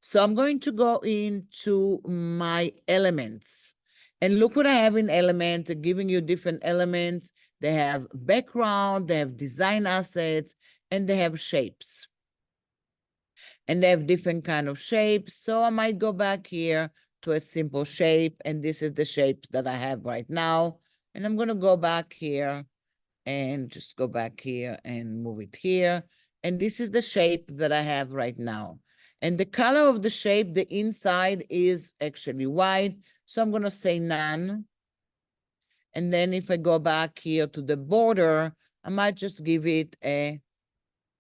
So I'm going to go into my elements. And look what I have in elements, giving you different elements. They have background, they have design assets, and they have shapes. And they have different kind of shapes. So I might go back here to a simple shape. And this is the shape that I have right now. And I'm going to go back here and just go back here and move it here. And this is the shape that I have right now. And the color of the shape, the inside is actually white. So I'm going to say none. And then if I go back here to the border, I might just give it a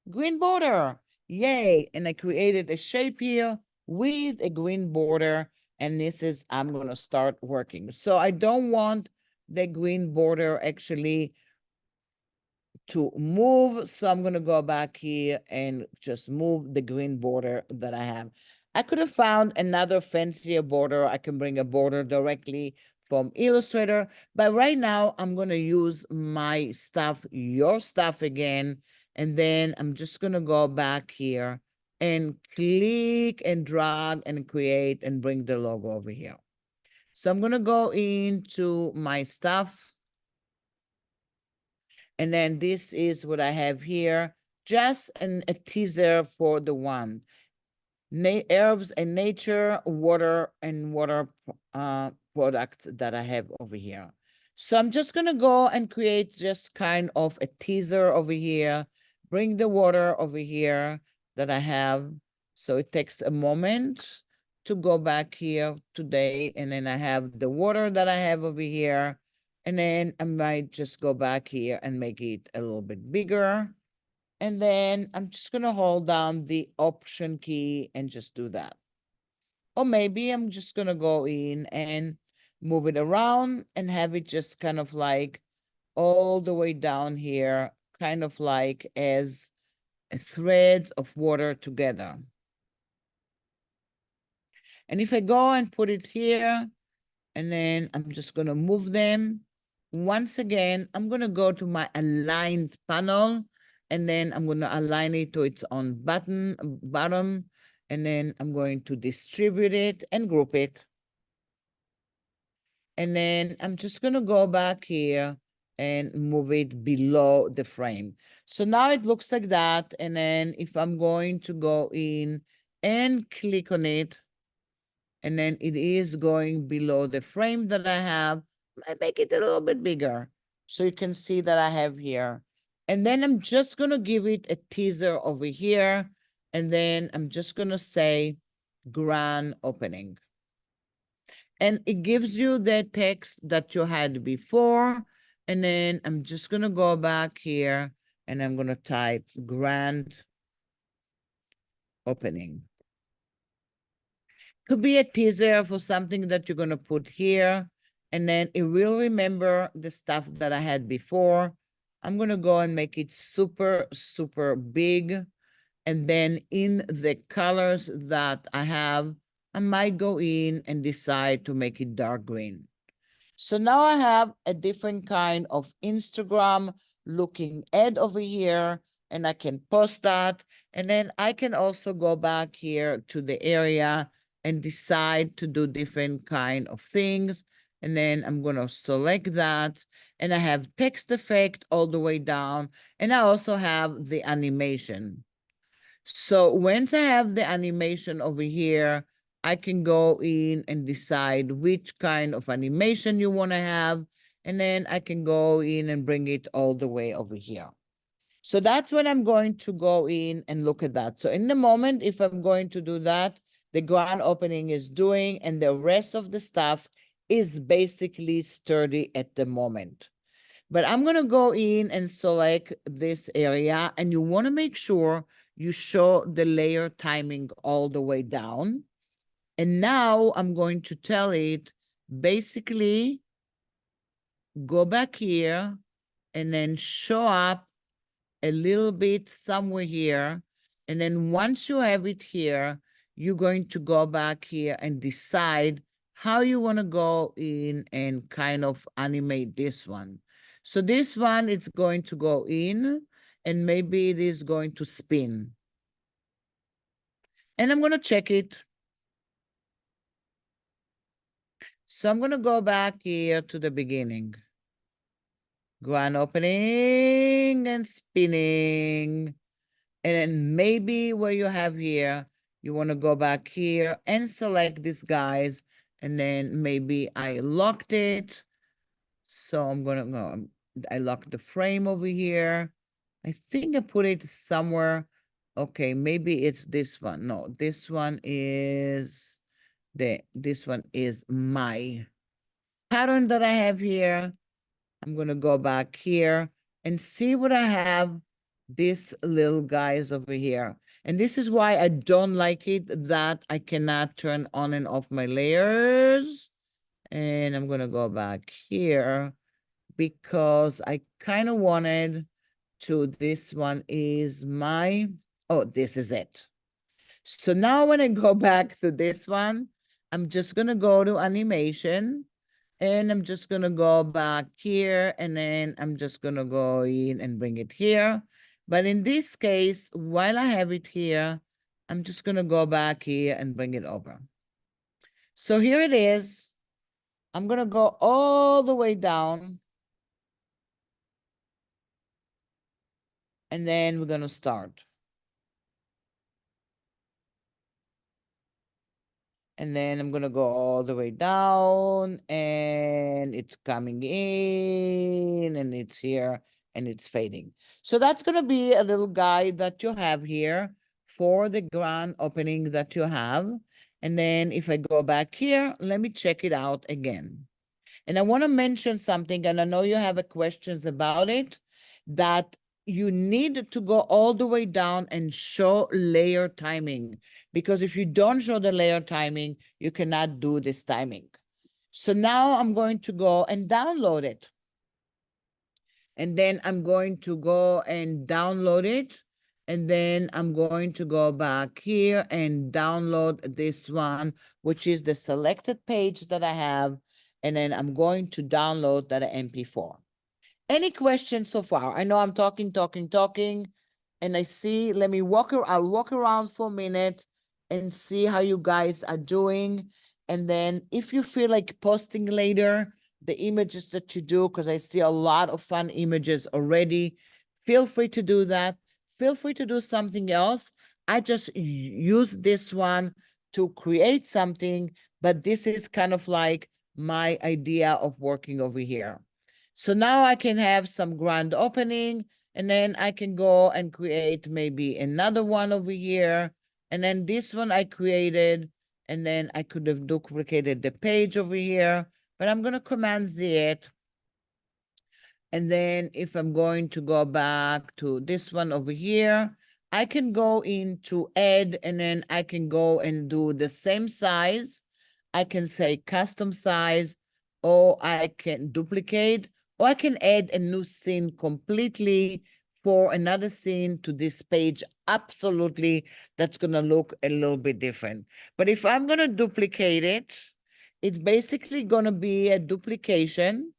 green border. Yay. And I created a shape here with a green border. And this is, I'm going to start working. So I don't want the green border actually to move. So I'm going to go back here and just move the green border that I have. I could have found another fancier border. I can bring a border directly from Illustrator, but right now I'm going to use my stuff, your stuff again. And then I'm just going to go back here and click and drag and create and bring the logo over here. So I'm going to go into my stuff. And then this is what I have here, just a teaser for the one. Herbs and nature, water and water products that I have over here. So I'm just going to go and create just kind of a teaser over here, bring the water over here that I have. So it takes a moment to go back here today. And then I have the water that I have over here. And then I might just go back here and make it a little bit bigger. And then I'm just going to hold down the Option key and just do that. Or maybe I'm just going to go in and move it around and have it just kind of like all the way down here, kind of like as threads of water together. And if I go and put it here, and then I'm just going to move them. Once again, I'm going to go to my Aligns panel, and then I'm going to align it to its own bottom, and then I'm going to distribute it and group it. And then I'm just going to go back here and move it below the frame. So now it looks like that. And then if I'm going to go in and click on it, and then it is going below the frame that I have, I make it a little bit bigger so you can see that I have here. And then I'm just going to give it a teaser over here. And then I'm just going to say grand opening. And it gives you the text that you had before. And then I'm just going to go back here and I'm going to type grand opening. Could be a teaser for something that you're going to put here. And then it will remember the stuff that I had before. I'm going to go and make it super, super big. And then in the colors that I have, I might go in and decide to make it dark green. So now I have a different kind of Instagram looking ad over here, and I can post that. And then I can also go back here to the area and decide to do different kind of things. And then I'm going to select that. And I have text effect all the way down. And I also have the animation. So once I have the animation over here, I can go in and decide which kind of animation you want to have. And then I can go in and bring it all the way over here. So that's when I'm going to go in and look at that. So in the moment, if I'm going to do that, the grand opening is doing, and the rest of the stuff is basically sturdy at the moment. But I'm going to go in and select this area, and you want to make sure you show the layer timing all the way down. And now I'm going to tell it, basically, go back here and then show up a little bit somewhere here. And then once you have it here, you're going to go back here and decide how you want to go in and kind of animate this one. So this one, it's going to go in, and maybe it is going to spin. And I'm going to check it. So I'm going to go back here to the beginning. Grand opening and spinning. And then maybe where you have here, you want to go back here and select these guys. And then maybe I locked it. So I'm going to go, I locked the frame over here. I think I put it somewhere. Okay, maybe it's this one. No, this one is my pattern that I have here. I'm going to go back here and see what I have. These little guys over here. And this is why I don't like it, that I cannot turn on and off my layers. And I'm going to go back here because I kind of wanted to, this one is my, oh, this is it. So now when I go back to this one, I'm just going to go to animation. And I'm just going to go back here, and then I'm just going to go in and bring it here. But in this case, while I have it here, I'm just going to go back here and bring it over. So here it is. I'm going to go all the way down. And then we're going to start. And then I'm going to go all the way down, and it's coming in, and it's here, and it's fading. So that's going to be a little guide that you have here for the grand opening that you have. And then if I go back here, let me check it out again. And I want to mention something, and I know you have questions about it, that you need to go all the way down and show layer timing, because if you don't show the layer timing, you cannot do this timing. So now I'm going to go and download it. And then I'm going to go and download it. And then I'm going to go back here and download this one, which is the selected page that I have. And then I'm going to download that MP4. Any questions so far? I know I'm talking. and I see, I'll walk around for a minute and see how you guys are doing. And then if you feel like posting later the images that you do, because I see a lot of fun images already, feel free to do that. Feel free to do something else. I just use this one to create something, but this is kind of like my idea of working over here. So now I can have some grand opening, and then I can go and create maybe another one over here. And then this one I created, and then I could have duplicated the page over here, but I'm going to Command Z it. And then if I'm going to go back to this one over here, I can go into add, and then I can go and do the same size. I can say custom size, or I can duplicate, or I can add a new scene completely for another scene to this page. Absolutely, that's going to look a little bit different. But if I'm going to duplicate it, it's basically going to be a duplication.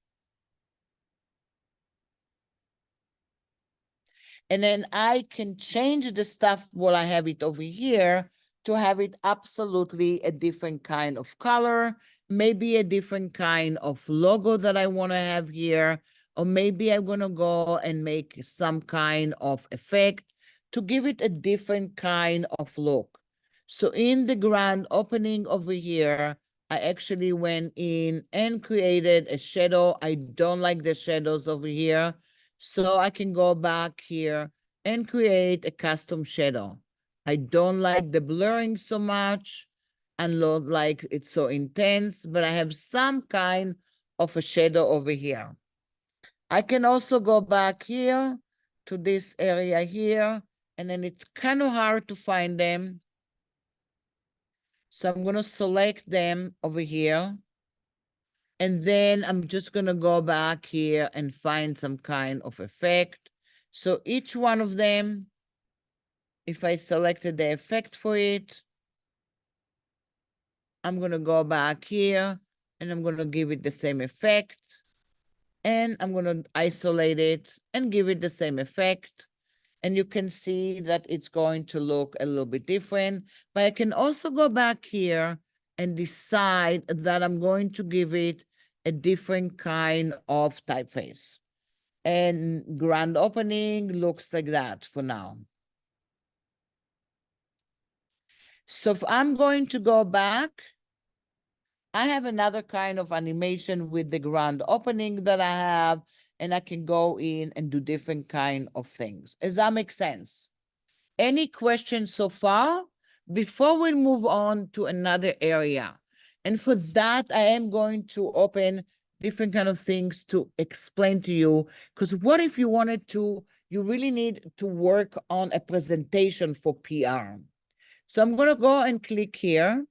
And then I can change the stuff while I have it over here to have it absolutely a different kind of color, maybe a different kind of logo that I want to have here, or maybe I'm going to go and make some kind of effect to give it a different kind of look. So in the grand opening over here, I actually went in and created a shadow. I don't like the shadows over here. So I can go back here and create a custom shadow. I don't like the blurring so much and not like it's so intense, but I have some kind of a shadow over here. I can also go back here to this area here, and then it's kind of hard to find them. So I'm going to select them over here. And then I'm just going to go back here and find some kind of effect. So each one of them, if I selected the effect for it, I'm going to go back here and I'm going to give it the same effect. And I'm going to isolate it and give it the same effect. And you can see that it's going to look a little bit different. But I can also go back here and decide that I'm going to give it a different kind of typeface. And grand opening looks like that for now. So if I'm going to go back, I have another kind of animation with the grand opening that I have, and I can go in and do different kind of things. Does that make sense? Any questions so far? Before we move on to another area. And for that, I am going to open different kind of things to explain to you. Because what if you wanted to, you really need to work on a presentation for PR. So I'm going to go and click here.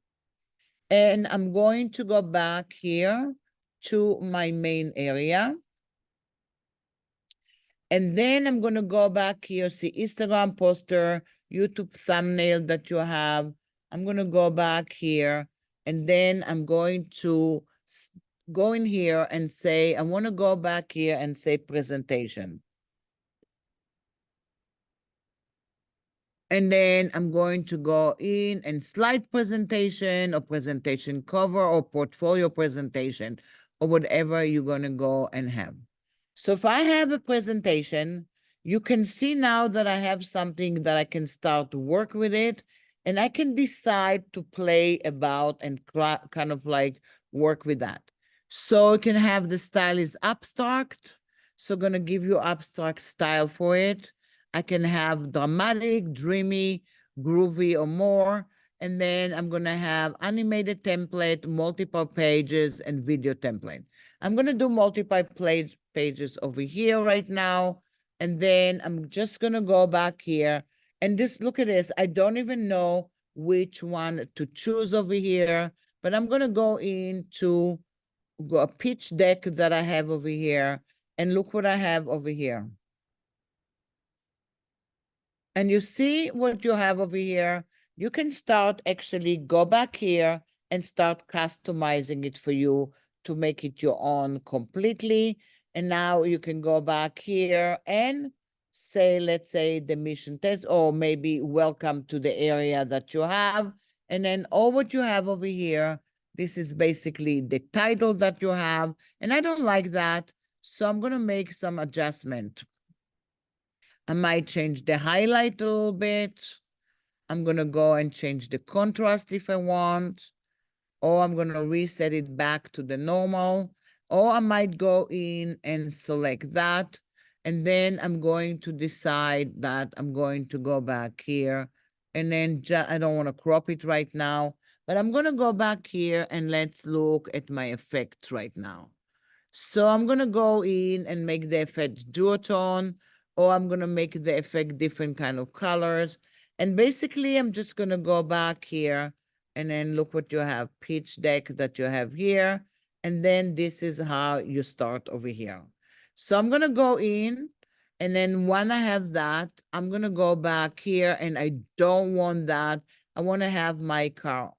And I'm going to go back here to my main area. And then I'm going to go back here, see Instagram poster, YouTube thumbnail that you have. I'm going to go back here, and then I'm going to go in here and say, I want to go back here and say presentation. And then I'm going to go in and slide presentation or presentation cover or portfolio presentation or whatever you're going to go and have. So if I have a presentation, you can see now that I have something that I can start to work with it, and I can decide to play about and kind of like work with that. So you can have the style is abstract. So I'm going to give you abstract style for it. I can have dramatic, dreamy, groovy, or more. And then I'm going to have animated template, multiple pages, and video template. I'm going to do multiple pages over here right now. And then I'm just going to go back here. And just look at this. I don't even know which one to choose over here. But I'm going to go into a pitch deck that I have over here. And look what I have over here. And you see what you have over here. You can start actually go back here and start customizing it for you to make it your own completely. And now you can go back here and say, let's say the mission test, or maybe welcome to the area that you have. And then all what you have over here, this is basically the title that you have. And I don't like that. So I'm going to make some adjustment. I might change the highlight a little bit. I'm going to go and change the contrast if I want, or I'm going to reset it back to the normal, or I might go in and select that. And then I'm going to decide that I'm going to go back here, and then I don't want to crop it right now, but I'm going to go back here and let's look at my effects right now. So I'm going to go in and make the effect duotone, or I'm going to make the effect different kind of colors. And basically, I'm just going to go back here and then look what you have, pitch deck that you have here. And then this is how you start over here. So I'm going to go in, and then when I have that, I'm going to go back here, and I don't want that. I want to have my car.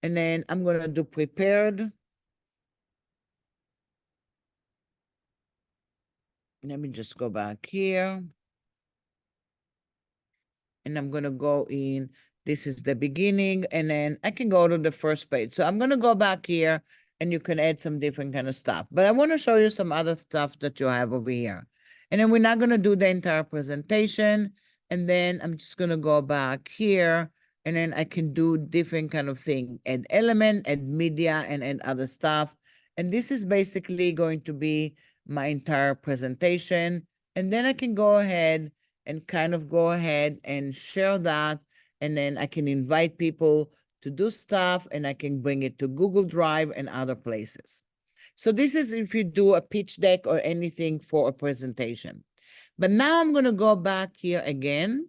And then I'm going to do prepared. Let me just go back here. And I'm going to go in. This is the beginning, and then I can go to the first page. So I'm going to go back here, and you can add some different kind of stuff. But I want to show you some other stuff that you have over here. And then we're not going to do the entire presentation. And then I'm just going to go back here, and then I can do different kind of thing, add element, add media, and add other stuff. And this is basically going to be my entire presentation. And then I can go ahead and kind of go ahead and share that. And then I can invite people to do stuff, and I can bring it to Google Drive and other places. So this is if you do a pitch deck or anything for a presentation. But now I'm going to go back here again.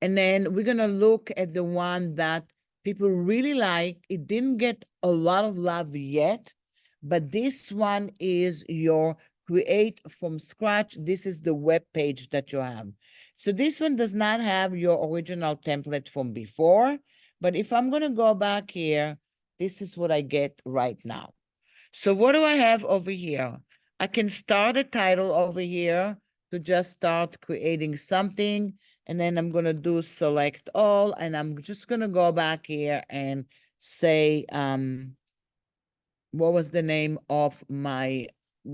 And then we're going to look at the one that people really like. It didn't get a lot of love yet, but this one is your create from scratch. This is the web page that you have. So this one does not have your original template from before, but if I'm going to go back here, this is what I get right now. So what do I have over here? I can start a title over here to just start creating something. And then I'm going to do select all. And I'm just going to go back here and say, what was the name of my,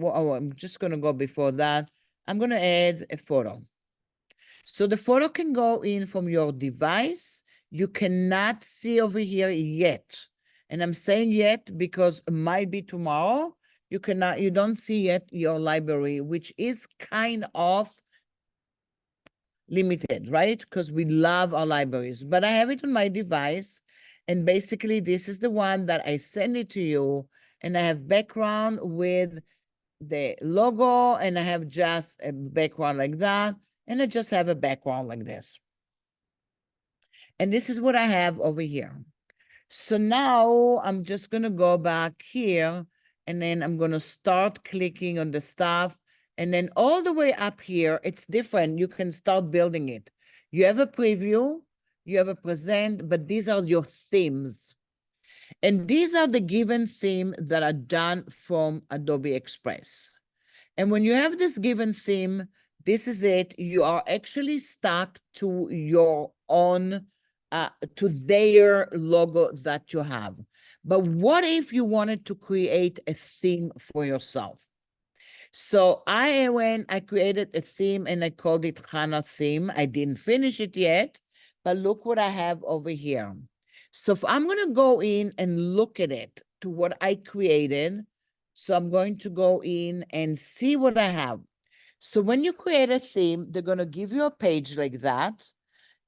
oh, I'm just going to go before that. I'm going to add a photo. So the photo can go in from your device. You cannot see over here yet. And I'm saying yet because it might be tomorrow. You don't see yet your library, which is kind of limited, right? Because we love our libraries. But I have it on my device. And basically, this is the one that I send it to you. And I have background with the logo, and I have just a background like that. And I just have a background like this. And this is what I have over here. So now I'm just going to go back here, and then I'm going to start clicking on the stuff. And then all the way up here, it's different. You can start building it. You have a preview, you have a present, but these are your themes. And these are the given theme that are done from Adobe Express. And when you have this given theme, this is it. You are actually stuck to your own, to their logo that you have. But what if you wanted to create a theme for yourself? So when I created a theme and I called it Hana theme. I didn't finish it yet, but look what I have over here. So if I'm going to go in and look at it to what I created, so I'm going to go in and see what I have. So when you create a theme, they're going to give you a page like that.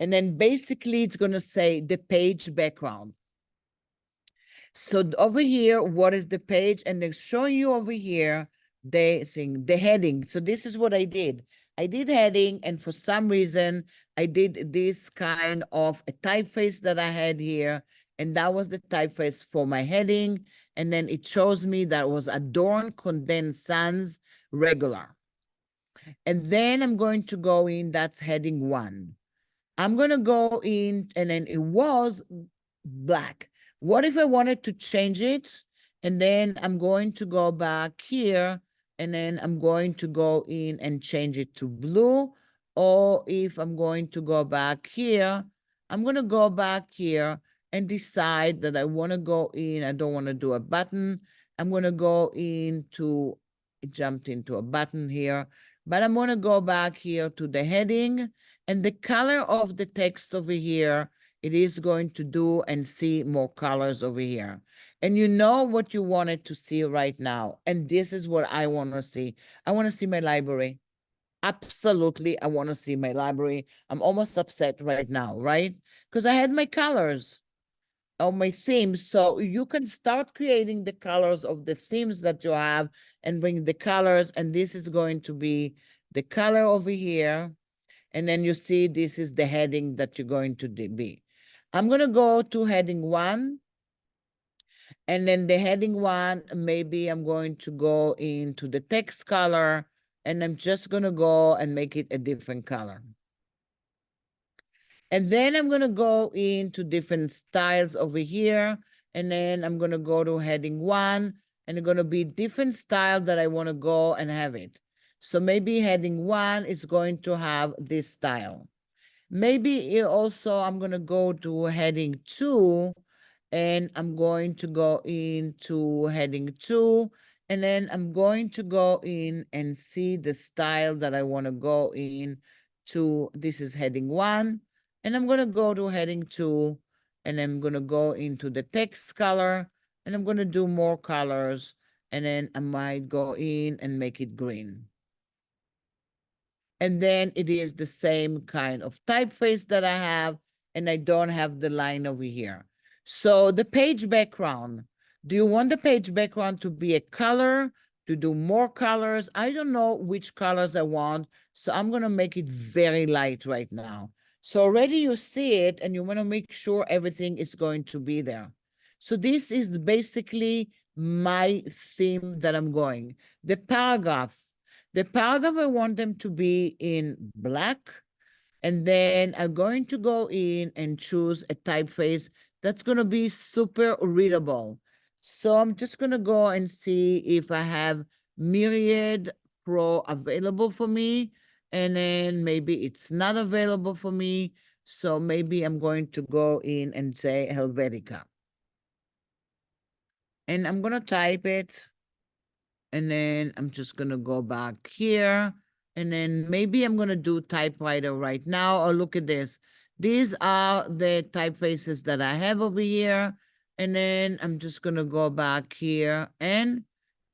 And then basically it's going to say the page background. So over here, what is the page? And they're showing you over here the heading. So this is what I did. I did heading, and for some reason, I did this kind of a typeface that I had here. And that was the typeface for my heading. And then it shows me that was Adorn Condensed Sans Regular. And then I'm going to go in, that's heading 1. I'm going to go in, and then it was black. What if I wanted to change it? And then I'm going to go back here and then I'm going to go in and change it to blue. Or if I'm going to go back here, I'm going to go back here and decide that I want to go in. I don't want to do a button. I'm going to go into, it jumped into a button here, but I'm going to go back here to the heading, and the color of the text over here, it is going to do and see more colors over here. And you know what you wanted to see right now. And this is what I want to see. I want to see my library. Absolutely, I want to see my library. I'm almost upset right now, right? Because I had my colors of my themes. So you can start creating the colors of the themes that you have and bring the colors. And this is going to be the color over here. And then you see this is the heading that you're going to be. I'm going to go to heading 1. And then the heading 1, maybe I'm going to go into the text color, and I'm just going to go and make it a different color. And then I'm going to go into different styles over here. And then I'm going to go to heading 1, and it's going to be different style that I want to go and have it. So maybe heading 1 is going to have this style. Maybe also I'm going to go to heading 2, and I'm going to go into heading 2, and then I'm going to go in and see the style that I want to go in to. This is heading 1, and I'm going to go to heading 2, and I'm going to go into the text color, and I'm going to do more colors, and then I might go in and make it green. And then it is the same kind of typeface that I have, and I don't have the line over here. So the page background, do you want the page background to be a color, to do more colors? I don't know which colors I want, so I'm going to make it very light right now. So already you see it, and you want to make sure everything is going to be there. So this is basically my theme that I'm going. The paragraph, I want them to be in black, and then I'm going to go in and choose a typeface that's going to be super readable. So I'm just going to go and see if I have Myriad Pro available for me, and then maybe it's not available for me. So maybe I'm going to go in and say Helvetica. And I'm going to type it. And then I'm just going to go back here. And then maybe I'm going to do typewriter right now. Oh, look at this. These are the typefaces that I have over here. And then I'm just going to go back here and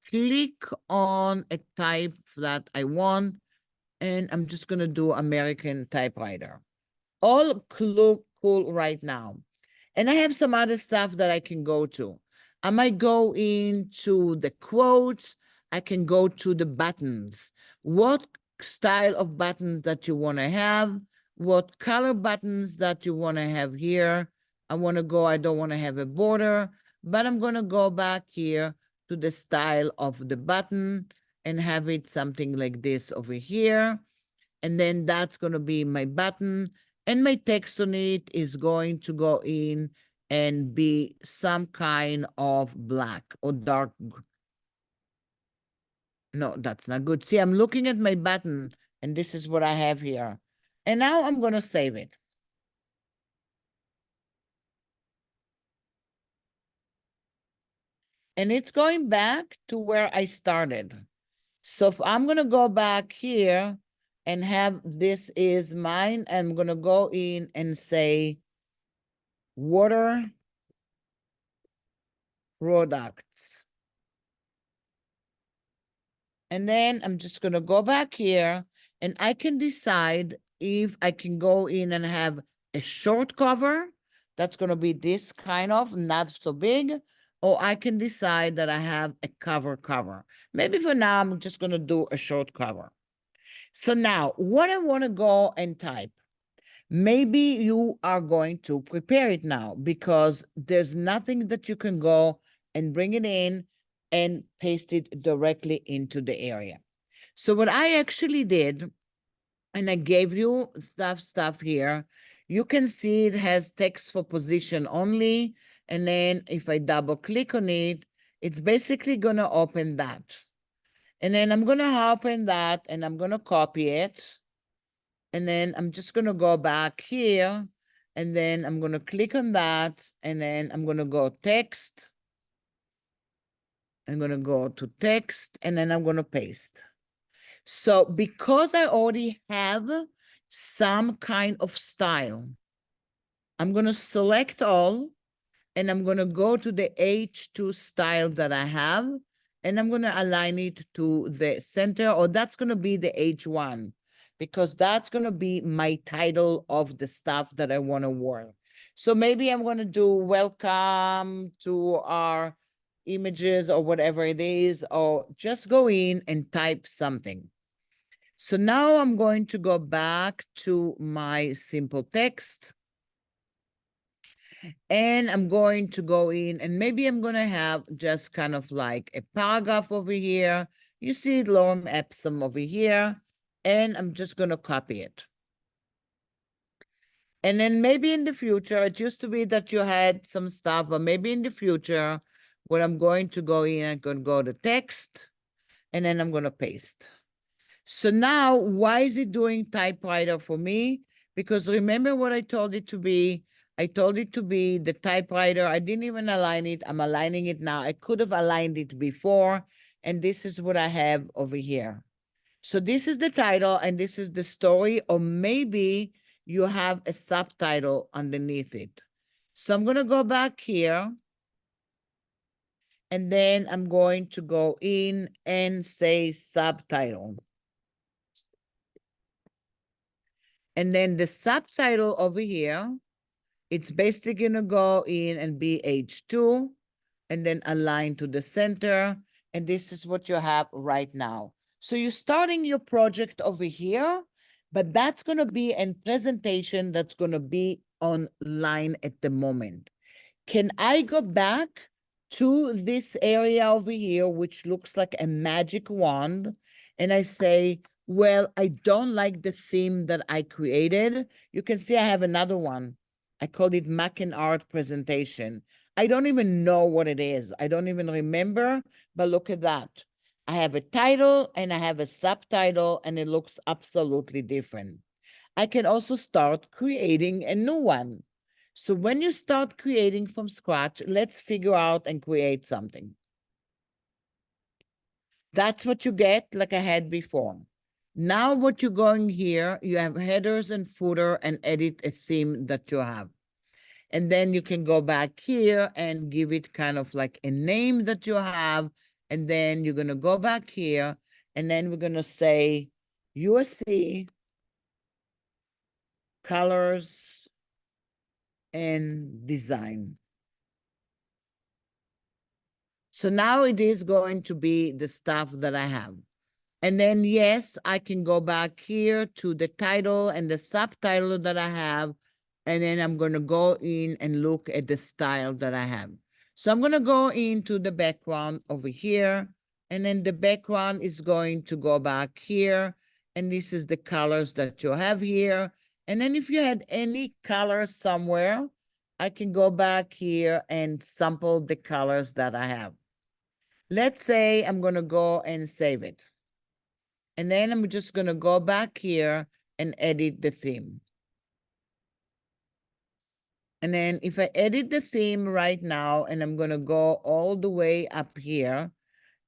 click on a type that I want. And I'm just going to do American typewriter. All cool right now. And I have some other stuff that I can go to. I might go into the quotes. I can go to the buttons. What style of buttons that you want to have? What color buttons that you want to have here? I want to go, I don't want to have a border, but I'm going to go back here to the style of the button and have it something like this over here. And then that's going to be my button. And my text on it is going to go in and be some kind of black or dark. No, that's not good. See, I'm looking at my button, and this is what I have here. And now I'm going to save it. And it's going back to where I started. So if I'm going to go back here and have this is mine, I'm going to go in and say water products. And then I'm just going to go back here, and I can decide if I can go in and have a short cover. That's going to be this kind of, not so big. Or I can decide that I have a cover. Maybe for now, I'm just going to do a short cover. So now, what I want to go and type, maybe you are going to prepare it now because there's nothing that you can go and bring it in and paste it directly into the area. So what I actually did, and I gave you stuff here, you can see it has text for position only. And then if I double click on it, it's basically going to open that. And then I'm going to open that and I'm going to copy it. And then I'm just going to go back here and then I'm going to click on that and then I'm going to go text. I'm going to go to text and then I'm going to paste. So because I already have some kind of style, I'm going to select all and I'm going to go to the H2 style that I have and I'm going to align it to the center, or that's going to be the H1 because that's going to be my title of the stuff that I want to wear. So maybe I'm going to do welcome to our images or whatever it is, or just go in and type something. So now I'm going to go back to my simple text. And I'm going to go in and maybe I'm going to have just kind of like a paragraph over here. You see lorem ipsum over here, and I'm just going to copy it. And then maybe in the future, it used to be that you had some stuff, but maybe in the future, where I'm going to go in, I'm going to go to text, and then I'm going to paste. So now, why is it doing typewriter for me? Because remember what I told it to be? I told it to be the typewriter. I didn't even align it. I'm aligning it now. I could have aligned it before, and this is what I have over here. So this is the title, and this is the story, or maybe you have a subtitle underneath it. So I'm going to go back here, and then I'm going to go in and say subtitle. And then the subtitle over here, it's basically going to go in and be H2 and then align to the center. And this is what you have right now. So you're starting your project over here, but that's going to be a presentation that's going to be online at the moment. Can I go back to this area over here, which looks like a magic wand, and I say, well, I don't like the theme that I created. You can see I have another one. I called it Mac and Art Presentation. I don't even know what it is. I don't even remember, but look at that. I have a title and I have a subtitle, and it looks absolutely different. I can also start creating a new one. So when you start creating from scratch, let's figure out and create something. That's what you get like I had before. Now what you're going here, you have headers and footer and edit a theme that you have. And then you can go back here and give it kind of like a name that you have. And then you're going to go back here and then we're going to say USC colors and design. So now it is going to be the stuff that I have. And then, yes, I can go back here to the title and the subtitle that I have. And then I'm going to go in and look at the style that I have. So I'm going to go into the background over here. And then the background is going to go back here. And this is the colors that you have here. And then if you had any color somewhere, I can go back here and sample the colors that I have. Let's say I'm going to go and save it. And then I'm just going to go back here and edit the theme. And then if I edit the theme right now, and I'm going to go all the way up here,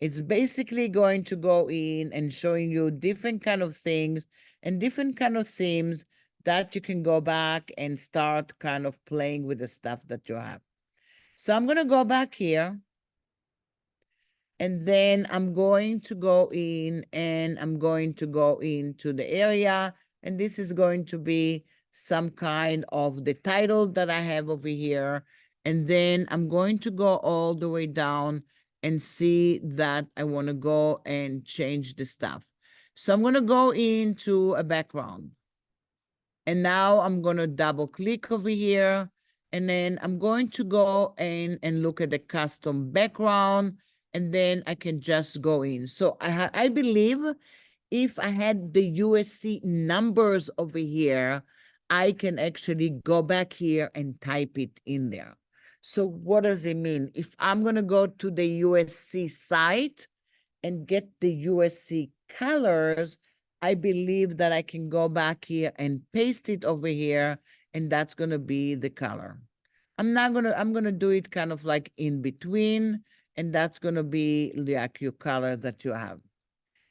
it's basically going to go in and showing you different kind of things and different kind of themes that you can go back and start kind of playing with the stuff that you have. So I'm going to go back here. And then I'm going to go in and I'm going to go into the area. And this is going to be some kind of the title that I have over here. And then I'm going to go all the way down and see that I want to go and change the stuff. So I'm going to go into a background. And now I'm going to double click over here. And then I'm going to go in and look at the custom background. And then I can just go in. So I believe if I had the USC numbers over here, I can actually go back here and type it in there. So what does it mean? If I'm going to go to the USC site and get the USC colors, I believe that I can go back here and paste it over here, and that's going to be the color. I'm going to do it kind of like in between, and that's going to be like your color that you have.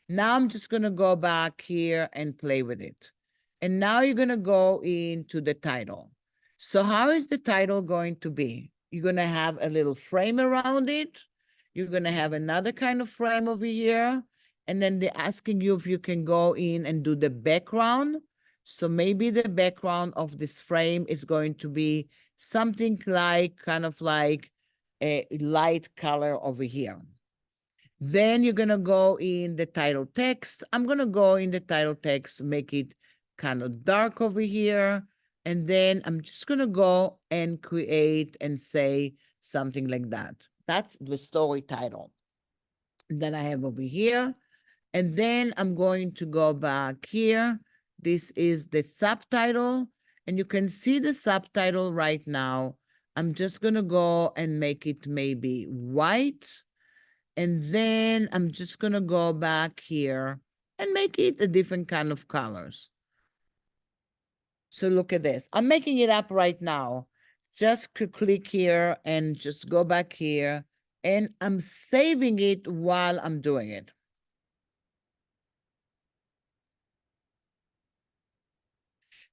Now I'm just going to go back here and play with it. And now you're going to go into the title. So how is the title going to be? You're going to have a little frame around it. You're going to have another kind of frame over here. And then they're asking you if you can go in and do the background. So maybe the background of this frame is going to be something like, kind of like a light color over here. Then you're going to go in the title text. I'm going to go in the title text, make it kind of dark over here. And then I'm just going to go and create and say something like that. That's the story title that I have over here. And then I'm going to go back here. This is the subtitle. And you can see the subtitle right now. I'm just going to go and make it maybe white. And then I'm just going to go back here and make it a different kind of colors. So look at this. I'm making it up right now. Just click here and just go back here. And I'm saving it while I'm doing it.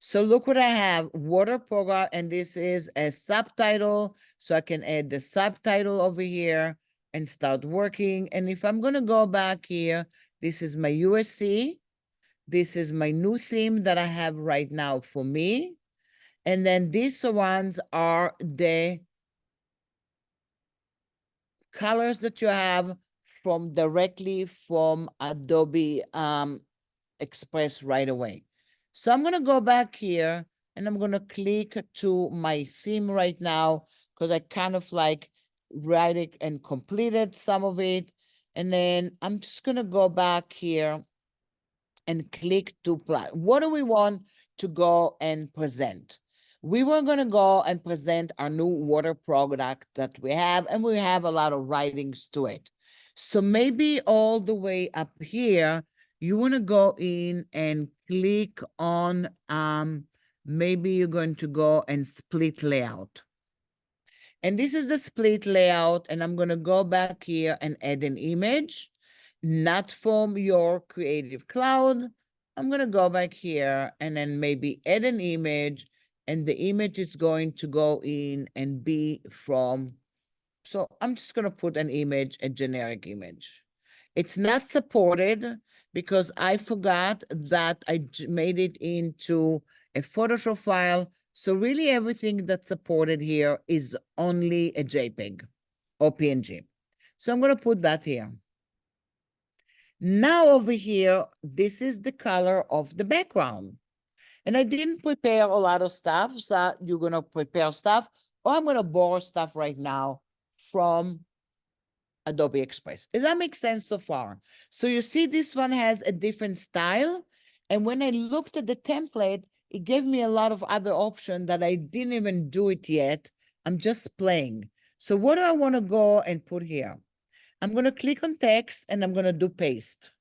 So look what I have, water program, and this is a subtitle. So I can add the subtitle over here and start working. And if I'm going to go back here, this is my USC. This is my new theme that I have right now for me. And then these ones are the colors that you have from directly from Adobe Express right away. So I'm going to go back here and I'm going to click to my theme right now because I kind of like write it and completed some of it. And then I'm just going to go back here and click to plan. What do we want to go and present? We were going to go and present our new water product that we have, and we have a lot of writings to it. So maybe all the way up here, you want to go in and click on, maybe you're going to go and split layout. And this is the split layout, and I'm going to go back here and add an image, not from your Creative Cloud. I'm going to go back here and then maybe add an image, and the image is going to go in and be from, so I'm just going to put an image, a generic image. It's not supported because I forgot that I made it into a Photoshop file. So really everything that's supported here is only a JPEG or PNG. So I'm going to put that here. Now over here, this is the color of the background. And I didn't prepare a lot of stuff, so you're going to prepare stuff, or I'm going to borrow stuff right now from Adobe Express. Does that make sense so far? So you see this one has a different style. And when I looked at the template, it gave me a lot of other options that I didn't even do it yet. I'm just playing. So what do I want to go and put here? I'm going to click on text and I'm going to do paste.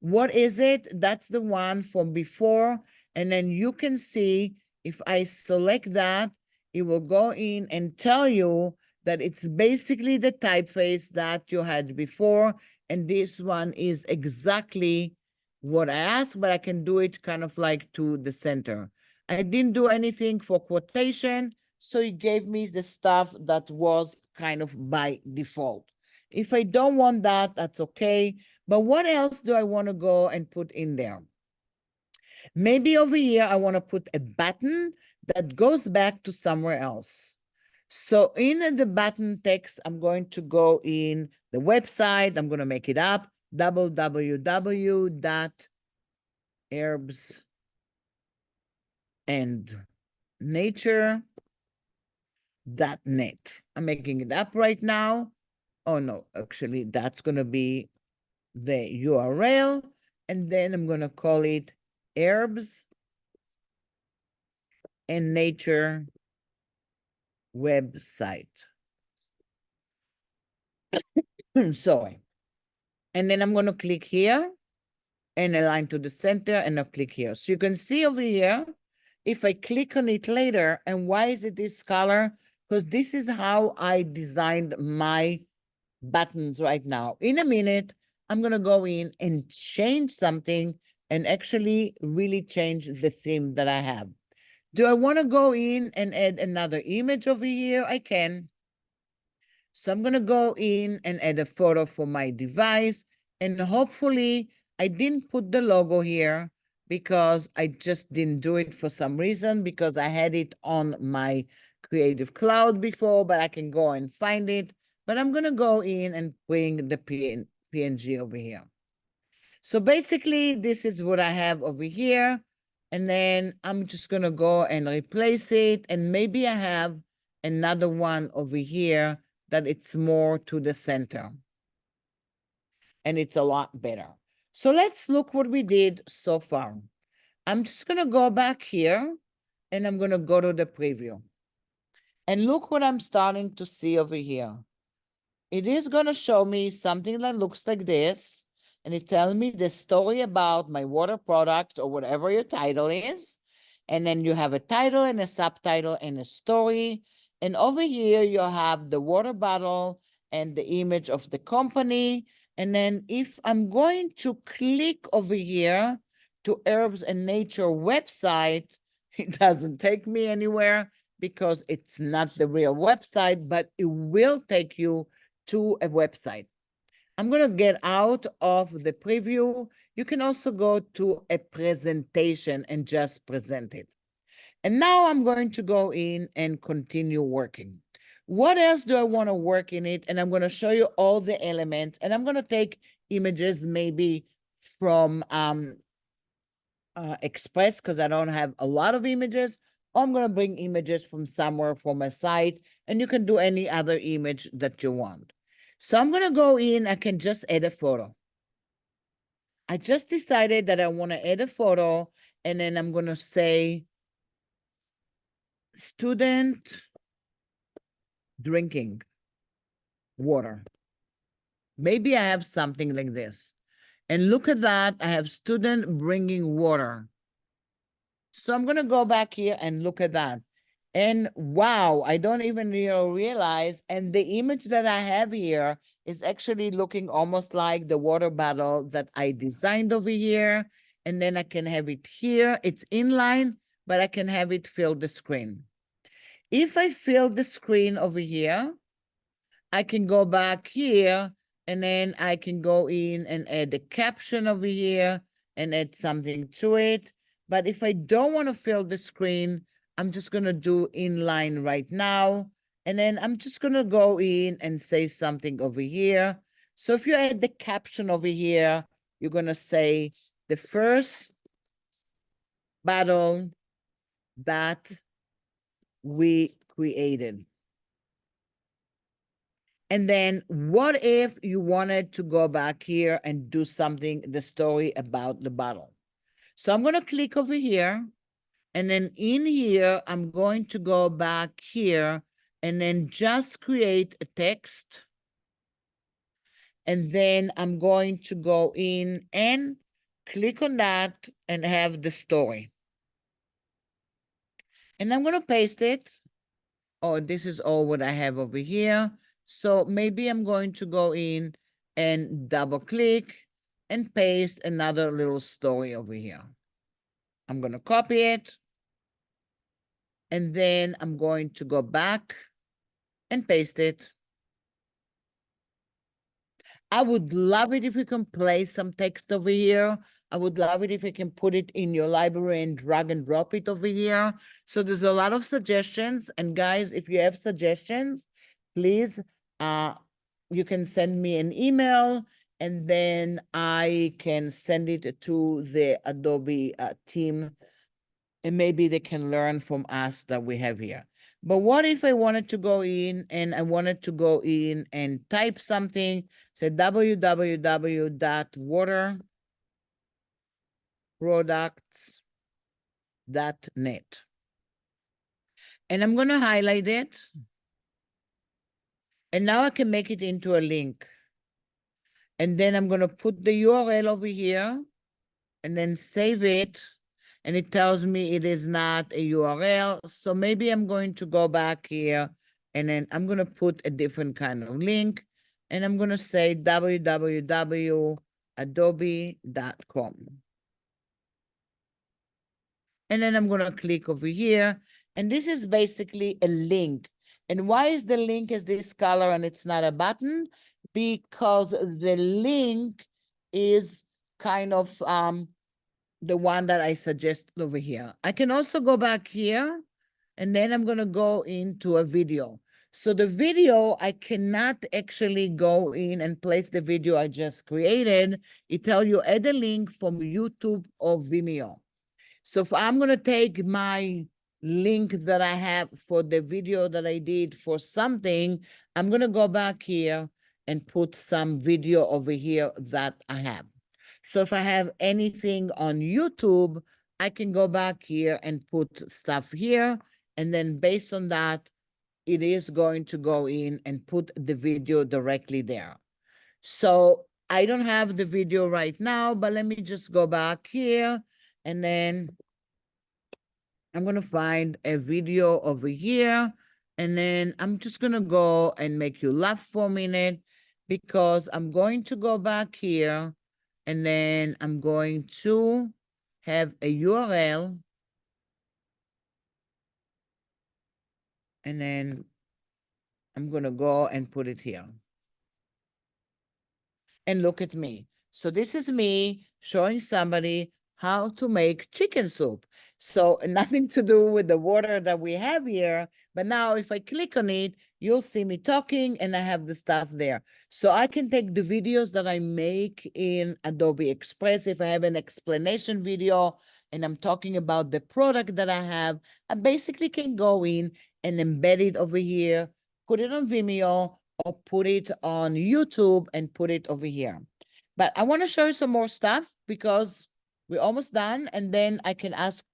What is it? That's the one from before. And then you can see if I select that, it will go in and tell you that it's basically the typeface that you had before. And this one is exactly what I asked, but I can do it kind of like to the center. I didn't do anything for quotation, so it gave me the stuff that was kind of by default. If I don't want that, that's okay. But what else do I want to go and put in there? Maybe over here, I want to put a button that goes back to somewhere else. So in the button text, I'm going to go in the website. I'm going to make it up, www.herbsandnature.net. I'm making it up right now. Oh no, actually that's going to be the URL. And then I'm going to call it Herbs and Nature website. Sorry. And then I'm going to click here and align to the center, and I'll click here. So you can see over here, if I click on it later, and why is it this color? Because this is how I designed my buttons right now. In a minute, I'm going to go in and change something and actually really change the theme that I have. Do I want to go in and add another image over here? I can. So I'm going to go in and add a photo for my device. And hopefully I didn't put the logo here because I just didn't do it for some reason, because I had it on my Creative Cloud before, but I can go and find it. But I'm going to go in and bring the PNG over here. So basically, this is what I have over here. And then I'm just going to go and replace it. And maybe I have another one over here that it's more to the center. And it's a lot better. So let's look what we did so far. I'm just going to go back here and I'm going to go to the preview. And look what I'm starting to see over here. It is going to show me something that looks like this. And it tells me the story about my water product or whatever your title is. And then you have a title and a subtitle and a story. And over here, you have the water bottle and the image of the company. And then if I'm going to click over here to Herbs and Nature website, it doesn't take me anywhere because it's not the real website, but it will take you to a website. I'm going to get out of the preview. You can also go to a presentation and just present it. And now I'm going to go in and continue working. What else do I want to work in it? And I'm going to show you all the elements. And I'm going to take images maybe from Express, because I don't have a lot of images. Or I'm going to bring images from somewhere from a site. And you can do any other image that you want. So I'm going to go in. I can just add a photo. I just decided that I want to add a photo. And then I'm going to say student drinking water. Maybe I have something like this. And look at that. I have student bringing water. So I'm going to go back here and look at that. And wow, I don't even realize. And the image that I have here is actually looking almost like the water bottle that I designed over here. And then I can have it here. It's inline, but I can have it fill the screen. If I fill the screen over here, I can go back here and then I can go in and add the caption over here and add something to it. But if I don't want to fill the screen, I'm just going to do inline right now. And then I'm just going to go in and say something over here. So if you add the caption over here, you're going to say the first battle that we created. And then what if you wanted to go back here and do something, the story about the bottle? So I'm going to click over here. And then in here, I'm going to go back here and then just create a text. And then I'm going to go in and click on that and have the story. And I'm going to paste it. Oh, this is all what I have over here. So maybe I'm going to go in and double click and paste another little story over here. I'm going to copy it. And then I'm going to go back and paste it. I would love it if you can place some text over here. I would love it if you can put it in your library and drag and drop it over here. So there's a lot of suggestions. And guys, if you have suggestions, please, you can send me an email and then I can send it to the Adobe team and maybe they can learn from us that we have here. But what if I wanted to go in and I wanted to go in and type something, say www.waterproducts.net. And I'm going to highlight it. And now I can make it into a link. And then I'm going to put the URL over here and then save it. And it tells me it is not a URL. So maybe I'm going to go back here and then I'm going to put a different kind of link. And I'm going to say www.adobe.com. And then I'm going to click over here. And this is basically a link. And why is the link is this color and it's not a button? Because the link is kind of the one that I suggested over here. I can also go back here and then I'm going to go into a video. So the video, I cannot actually go in and place the video I just created. It tells you add a link from YouTube or Vimeo. So if I'm going to take my link that I have for the video that I did for something, I'm going to go back here and put some video over here that I have. So if I have anything on YouTube, I can go back here and put stuff here. And then based on that, it is going to go in and put the video directly there. So I don't have the video right now, but let me just go back here and then I'm going to find a video over here. And then I'm just going to go and make you laugh for a minute because I'm going to go back here and then I'm going to have a URL. And then I'm going to go and put it here. And look at me. So this is me showing somebody how to make chicken soup. So nothing to do with the water that we have here, but now if I click on it, you'll see me talking and I have the stuff there. So I can take the videos that I make in Adobe Express. If I have an explanation video and I'm talking about the product that I have, I basically can go in and embed it over here, put it on Vimeo, or put it on YouTube and put it over here. But I want to show you some more stuff because we're almost done. And then I can ask,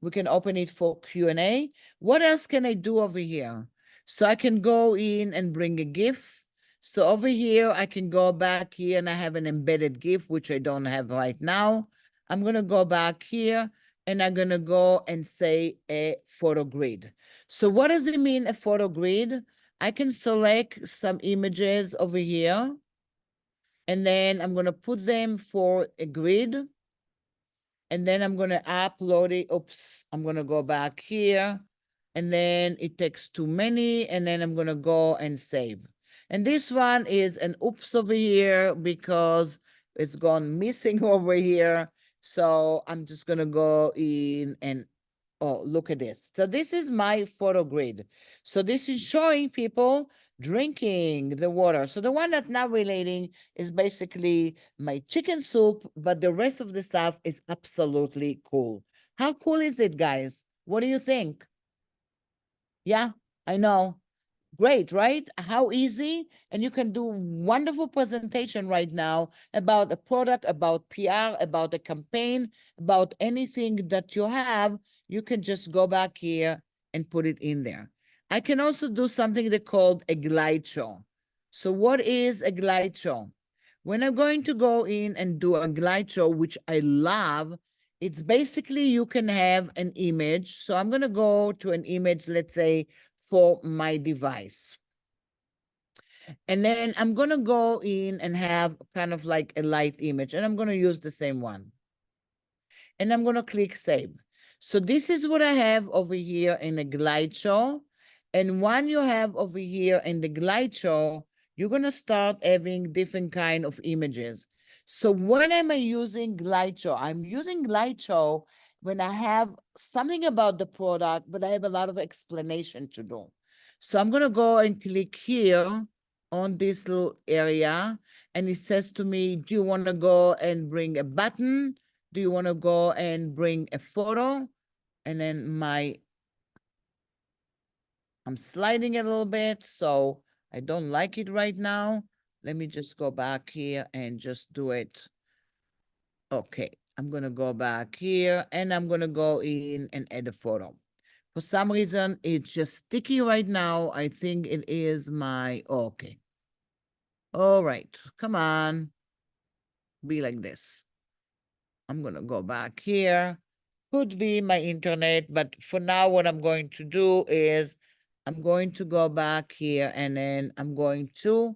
we can open it for Q&A. What else can I do over here? So I can go in and bring a GIF. So over here, I can go back here and I have an embedded GIF, which I don't have right now. I'm going to go back here and I'm going to go and say a photo grid. So what does it mean, a photo grid? I can select some images over here, and then I'm going to put them for a grid, and then I'm going to upload it. Oops, I'm going to go back here, and then it takes too many, and then I'm going to go and save. And this one is an oops over here because it's gone missing over here. So I'm just going to go in and oh, look at this. So this is my photo grid. So this is showing people drinking the water. So the one that's not relating is basically my chicken soup, but the rest of the stuff is absolutely cool. How cool is it, guys? What do you think? Yeah, I know. Great, right? How easy? And you can do wonderful presentation right now about a product, about PR, about a campaign, about anything that you have. You can just go back here and put it in there. I can also do something they called a glide show. So what is a glide show? When I'm going to go in and do a glide show, which I love, it's basically you can have an image. So I'm going to go to an image, let's say, for my device. And then I'm going to go in and have kind of like a light image, and I'm going to use the same one. And I'm going to click save. So this is what I have over here in the glide show. And when you have over here in the glide show, you're going to start having different kind of images. So when am I using glide show? I'm using glide show when I have something about the product, but I have a lot of explanation to do. So I'm going to go and click here on this little area. And it says to me, do you want to go and bring a button? Do you want to go and bring a photo? And then I'm sliding it a little bit, so I don't like it right now. Let me just go back here and just do it. Okay, I'm going to go back here and I'm going to go in and add a photo. For some reason, it's just sticky right now. I think it is my, okay. All right, come on, be like this. I'm gonna go back here. Could be my internet, but for now, what I'm going to do is I'm going to go back here and then I'm going to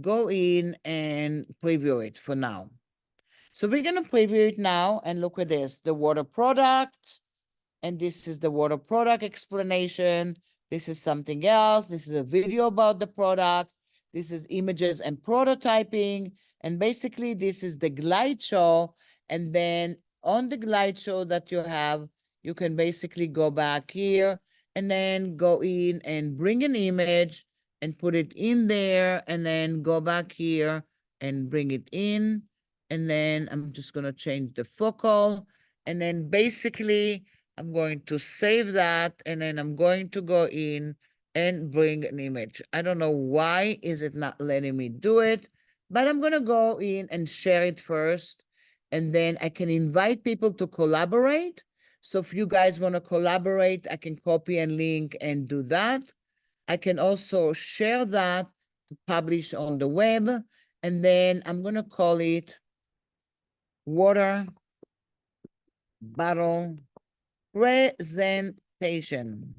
go in and preview it for now. So we're gonna preview it now and look at this, the water product. And this is the water product explanation. This is something else. This is a video about the product. This is images and prototyping. And basically, this is the glide show. And then on the glide show that you have, you can basically go back here and then go in and bring an image and put it in there and then go back here and bring it in. And then I'm just going to change the focal. And then basically, I'm going to save that and then I'm going to go in and bring an image. I don't know why is it not letting me do it, but I'm going to go in and share it first. And then I can invite people to collaborate. So if you guys want to collaborate, I can copy and link and do that. I can also share that to publish on the web. And then I'm going to call it water bottle presentation.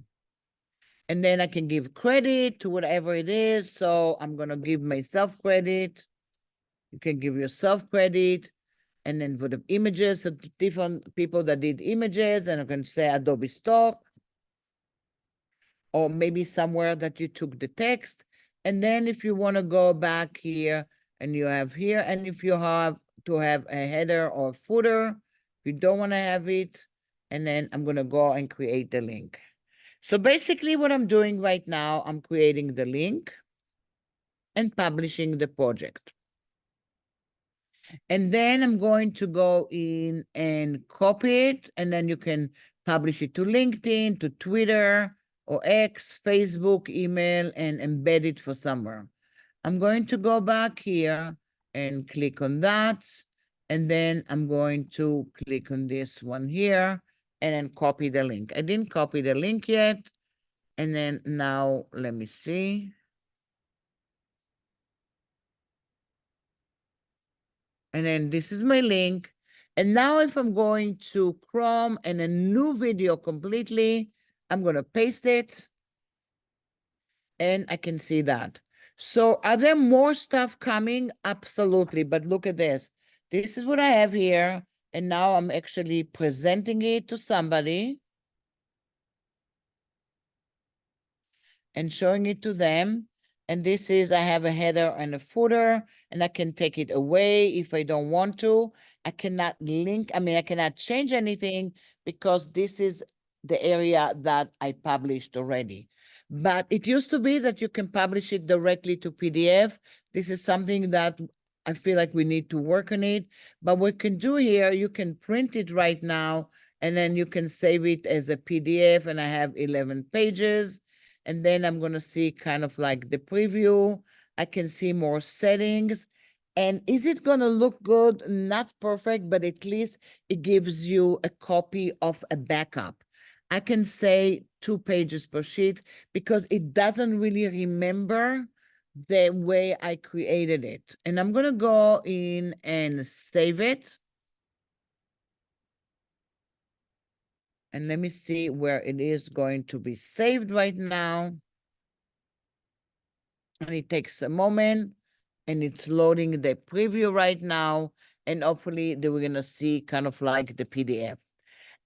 And then I can give credit to whatever it is. So I'm going to give myself credit. You can give yourself credit. And then for the images, so different people that did images, and I can say Adobe Stock, or maybe somewhere that you took the text. And then if you want to go back here and you have here, and if you have to have a header or footer, if you don't want to have it, and then I'm going to go and create the link. So basically what I'm doing right now, I'm creating the link and publishing the project. And then I'm going to go in and copy it, and then you can publish it to LinkedIn, to Twitter, or X, Facebook, email, and embed it for somewhere. I'm going to go back here and click on that. And then I'm going to click on this one here and then copy the link. I didn't copy the link yet. And then now let me see. And then this is my link. And now if I'm going to Chrome and a new video completely, I'm going to paste it. And I can see that. So are there more stuff coming? Absolutely. But look at this. This is what I have here. And now I'm actually presenting it to somebody and showing it to them. And this is, I have a header and a footer, and I can take it away if I don't want to. I cannot link, I cannot change anything because this is the area that I published already. But it used to be that you can publish it directly to PDF. This is something that I feel like we need to work on it. But what you can do here, you can print it right now, and then you can save it as a PDF, and I have 11 pages. And then I'm going to see kind of like the preview. I can see more settings. And is it going to look good? Not perfect, but at least it gives you a copy of a backup. I can say 2 pages per sheet because it doesn't really remember the way I created it. And I'm going to go in and save it. And let me see where it is going to be saved right now. And it takes a moment and it's loading the preview right now. And hopefully we're going to see kind of like the PDF.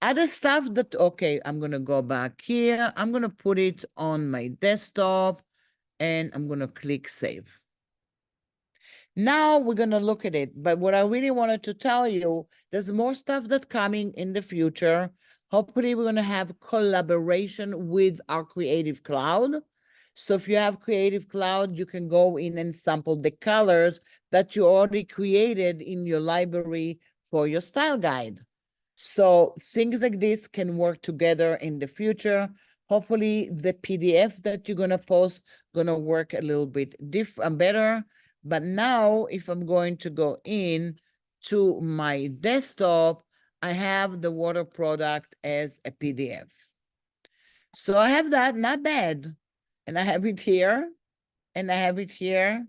Other stuff that, okay, I'm going to go back here. I'm going to put it on my desktop and I'm going to click save. Now we're going to look at it. But what I really wanted to tell you, there's more stuff that's coming in the future. Hopefully we're going to have collaboration with our Creative Cloud. So if you have Creative Cloud, you can go in and sample the colors that you already created in your library for your style guide. So things like this can work together in the future. Hopefully the PDF that you're gonna post gonna work a little bit different, better. But now if I'm going to go in to my desktop, I have the water product as a PDF. So I have that, not bad. And I have it here, and I have it here,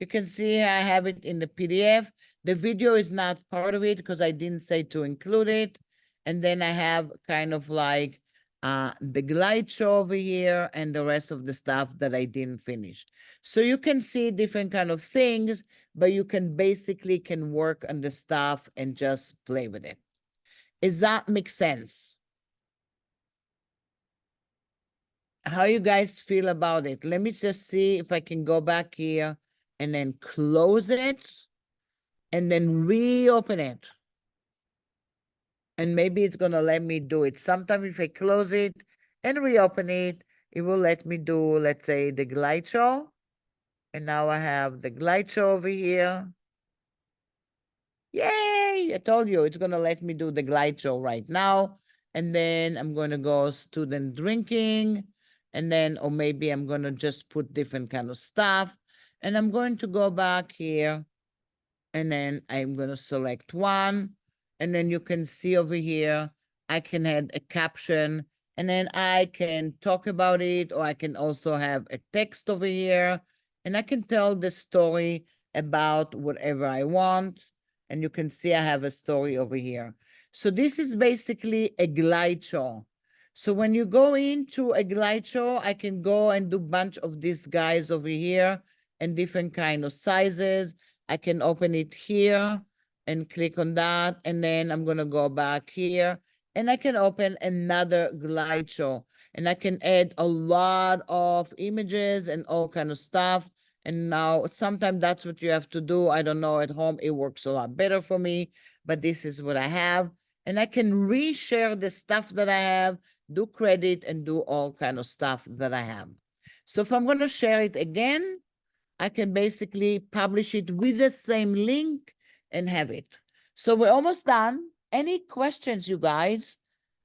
You can see I have it in the PDF. The video is not part of it because I didn't say to include it. And then I have kind of like the glide show over here and the rest of the stuff that I didn't finish. So you can see different kind of things, but you can basically can work on the stuff and just play with it. Does that make sense? How you guys feel about it? Let me just see if I can go back here and then close it and then reopen it. And maybe it's going to let me do it. Sometimes if I close it and reopen it, it will let me do, let's say, the glide show. And now I have the glide show over here. Yay! I told you it's going to let me do the glide show right now. And then I'm going to go student drinking. And then, or maybe I'm going to just put different kind of stuff. And I'm going to go back here. And then I'm going to select one. And then you can see over here, I can add a caption. And then I can talk about it, or I can also have a text over here. And I can tell the story about whatever I want. And you can see I have a story over here. So this is basically a glide show. So when you go into a glide show, I can go and do a bunch of these guys over here and different kind of sizes. I can open it here and click on that. And then I'm going to go back here and I can open another glide show. And I can add a lot of images and all kind of stuff. And now sometimes that's what you have to do. I don't know, at home it works a lot better for me, but this is what I have. And I can reshare the stuff that I have, do credit, and do all kind of stuff that I have. So if I'm going to share it again, I can basically publish it with the same link and have it. So we're almost done. Any questions, you guys?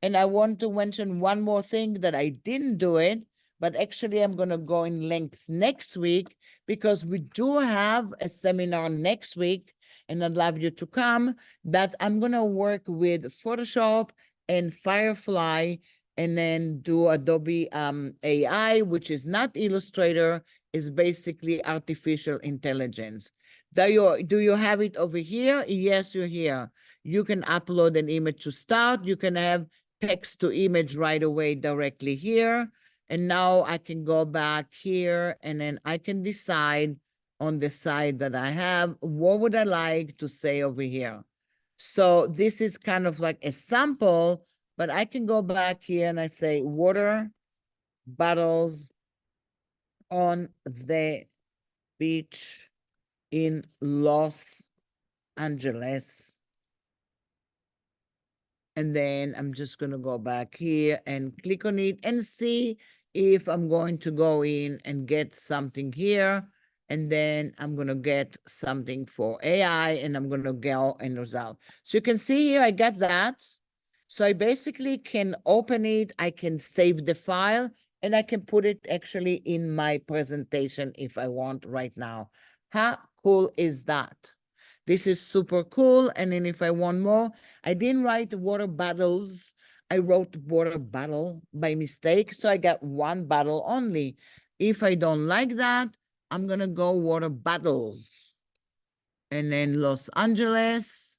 And I want to mention one more thing that I didn't do it, but actually I'm going to go in length next week because we do have a seminar next week and I'd love you to come, that I'm going to work with Photoshop and Firefly and then do Adobe AI, which is not Illustrator, is basically artificial intelligence. Do you have it over here? Yes, you're here. You can upload an image to start. You can have text to image right away directly here. And now I can go back here and then I can decide on the side that I have, what would I like to say over here? So this is kind of like a sample, but I can go back here and I say water bottles on the beach in Los Angeles. And then I'm just going to go back here and click on it and see if I'm going to go in and get something here. And then I'm going to get something for AI and I'm going to go and result. So you can see here, I got that. So I basically can open it. I can save the file and I can put it actually in my presentation if I want right now. How cool is that? This is super cool. And then if I want more, I didn't write water bottles. I wrote water bottle by mistake. So I got one bottle only. If I don't like that, I'm going to go water bottles. And then Los Angeles.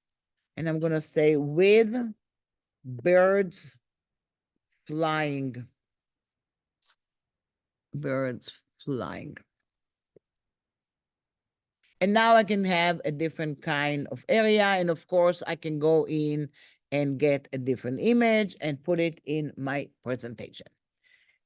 And I'm going to say with birds flying. Birds flying. And now I can have a different kind of area. And of course, I can go in and get a different image and put it in my presentation.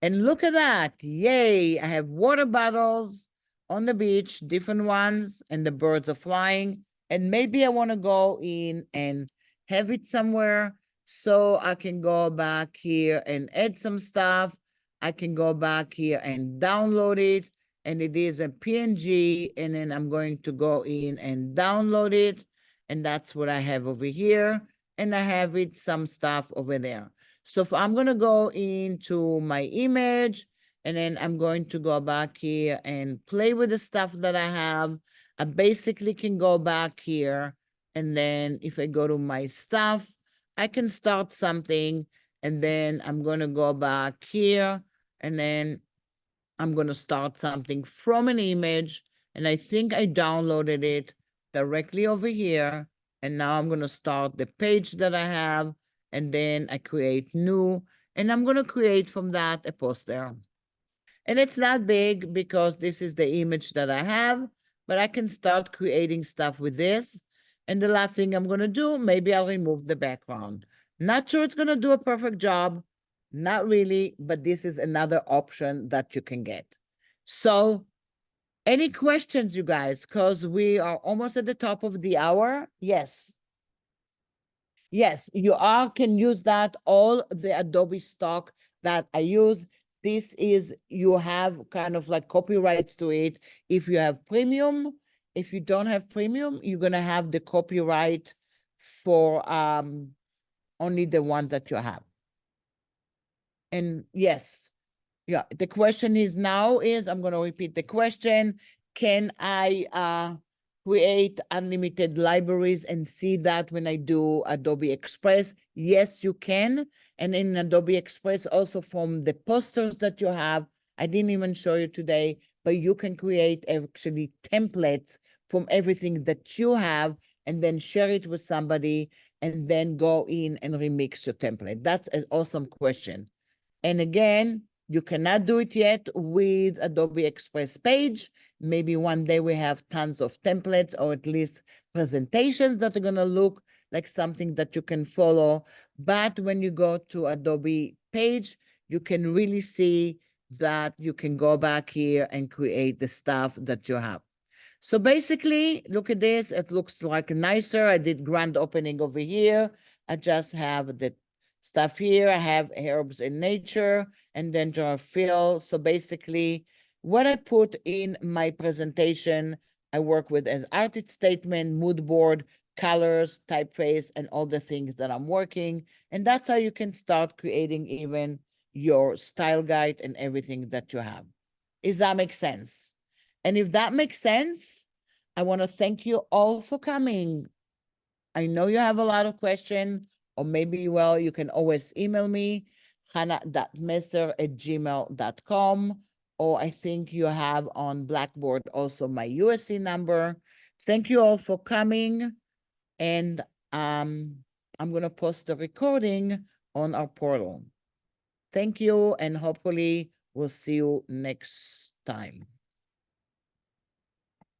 And look at that. Yay. I have water bottles on the beach, different ones, and the birds are flying. And maybe I want to go in and have it somewhere. So I can go back here and add some stuff. I can go back here and download it. And it is a PNG. And then I'm going to go in and download it. And that's what I have over here. And I have it, some stuff over there. So if I'm going to go into my image and then I'm going to go back here and play with the stuff that I have, I basically can go back here. And then if I go to my stuff, I can start something. And then I'm going to go back here and then I'm going to start something from an image. And I think I downloaded it directly over here. And now I'm going to start the page that I have, and then I create new, and I'm going to create from that a poster. And it's not big because this is the image that I have, but I can start creating stuff with this. And the last thing I'm going to do, maybe I'll remove the background. Not sure it's going to do a perfect job. Not really, but this is another option that you can get. So any questions, you guys? Because we are almost at the top of the hour. Yes. Yes, you can use that, all the Adobe stock that I use. This is, you have kind of like copyrights to it. If you have premium, if you don't have premium, you're gonna have the copyright for only the one that you have. And yes, yeah, the question is I'm gonna repeat the question. Can I create unlimited libraries and see that when I do Adobe Express? Yes, you can. And in Adobe Express, also from the posters that you have, I didn't even show you today, but you can create actually templates from everything that you have and then share it with somebody and then go in and remix your template. That's an awesome question. And again, you cannot do it yet with Adobe Express page. Maybe one day we have tons of templates or at least presentations that are going to look like something that you can follow. But when you go to Adobe page, you can really see that you can go back here and create the stuff that you have. So basically, look at this. It looks like nicer. I did grand opening over here. I just have the stuff here. I have herbs in nature and then jar fill. So basically, what I put in my presentation, I work with as artist statement, mood board, colors, typeface, and all the things that I'm working. And that's how you can start creating even your style guide and everything that you have. Does that make sense? And if that makes sense, I want to thank you all for coming. I know you have a lot of questions, or maybe, well, you can always email me, hannah.messer@gmail.com, or I think you have on Blackboard also my USC number. Thank you all for coming, and I'm going to post the recording on our portal. Thank you, and hopefully we'll see you next time.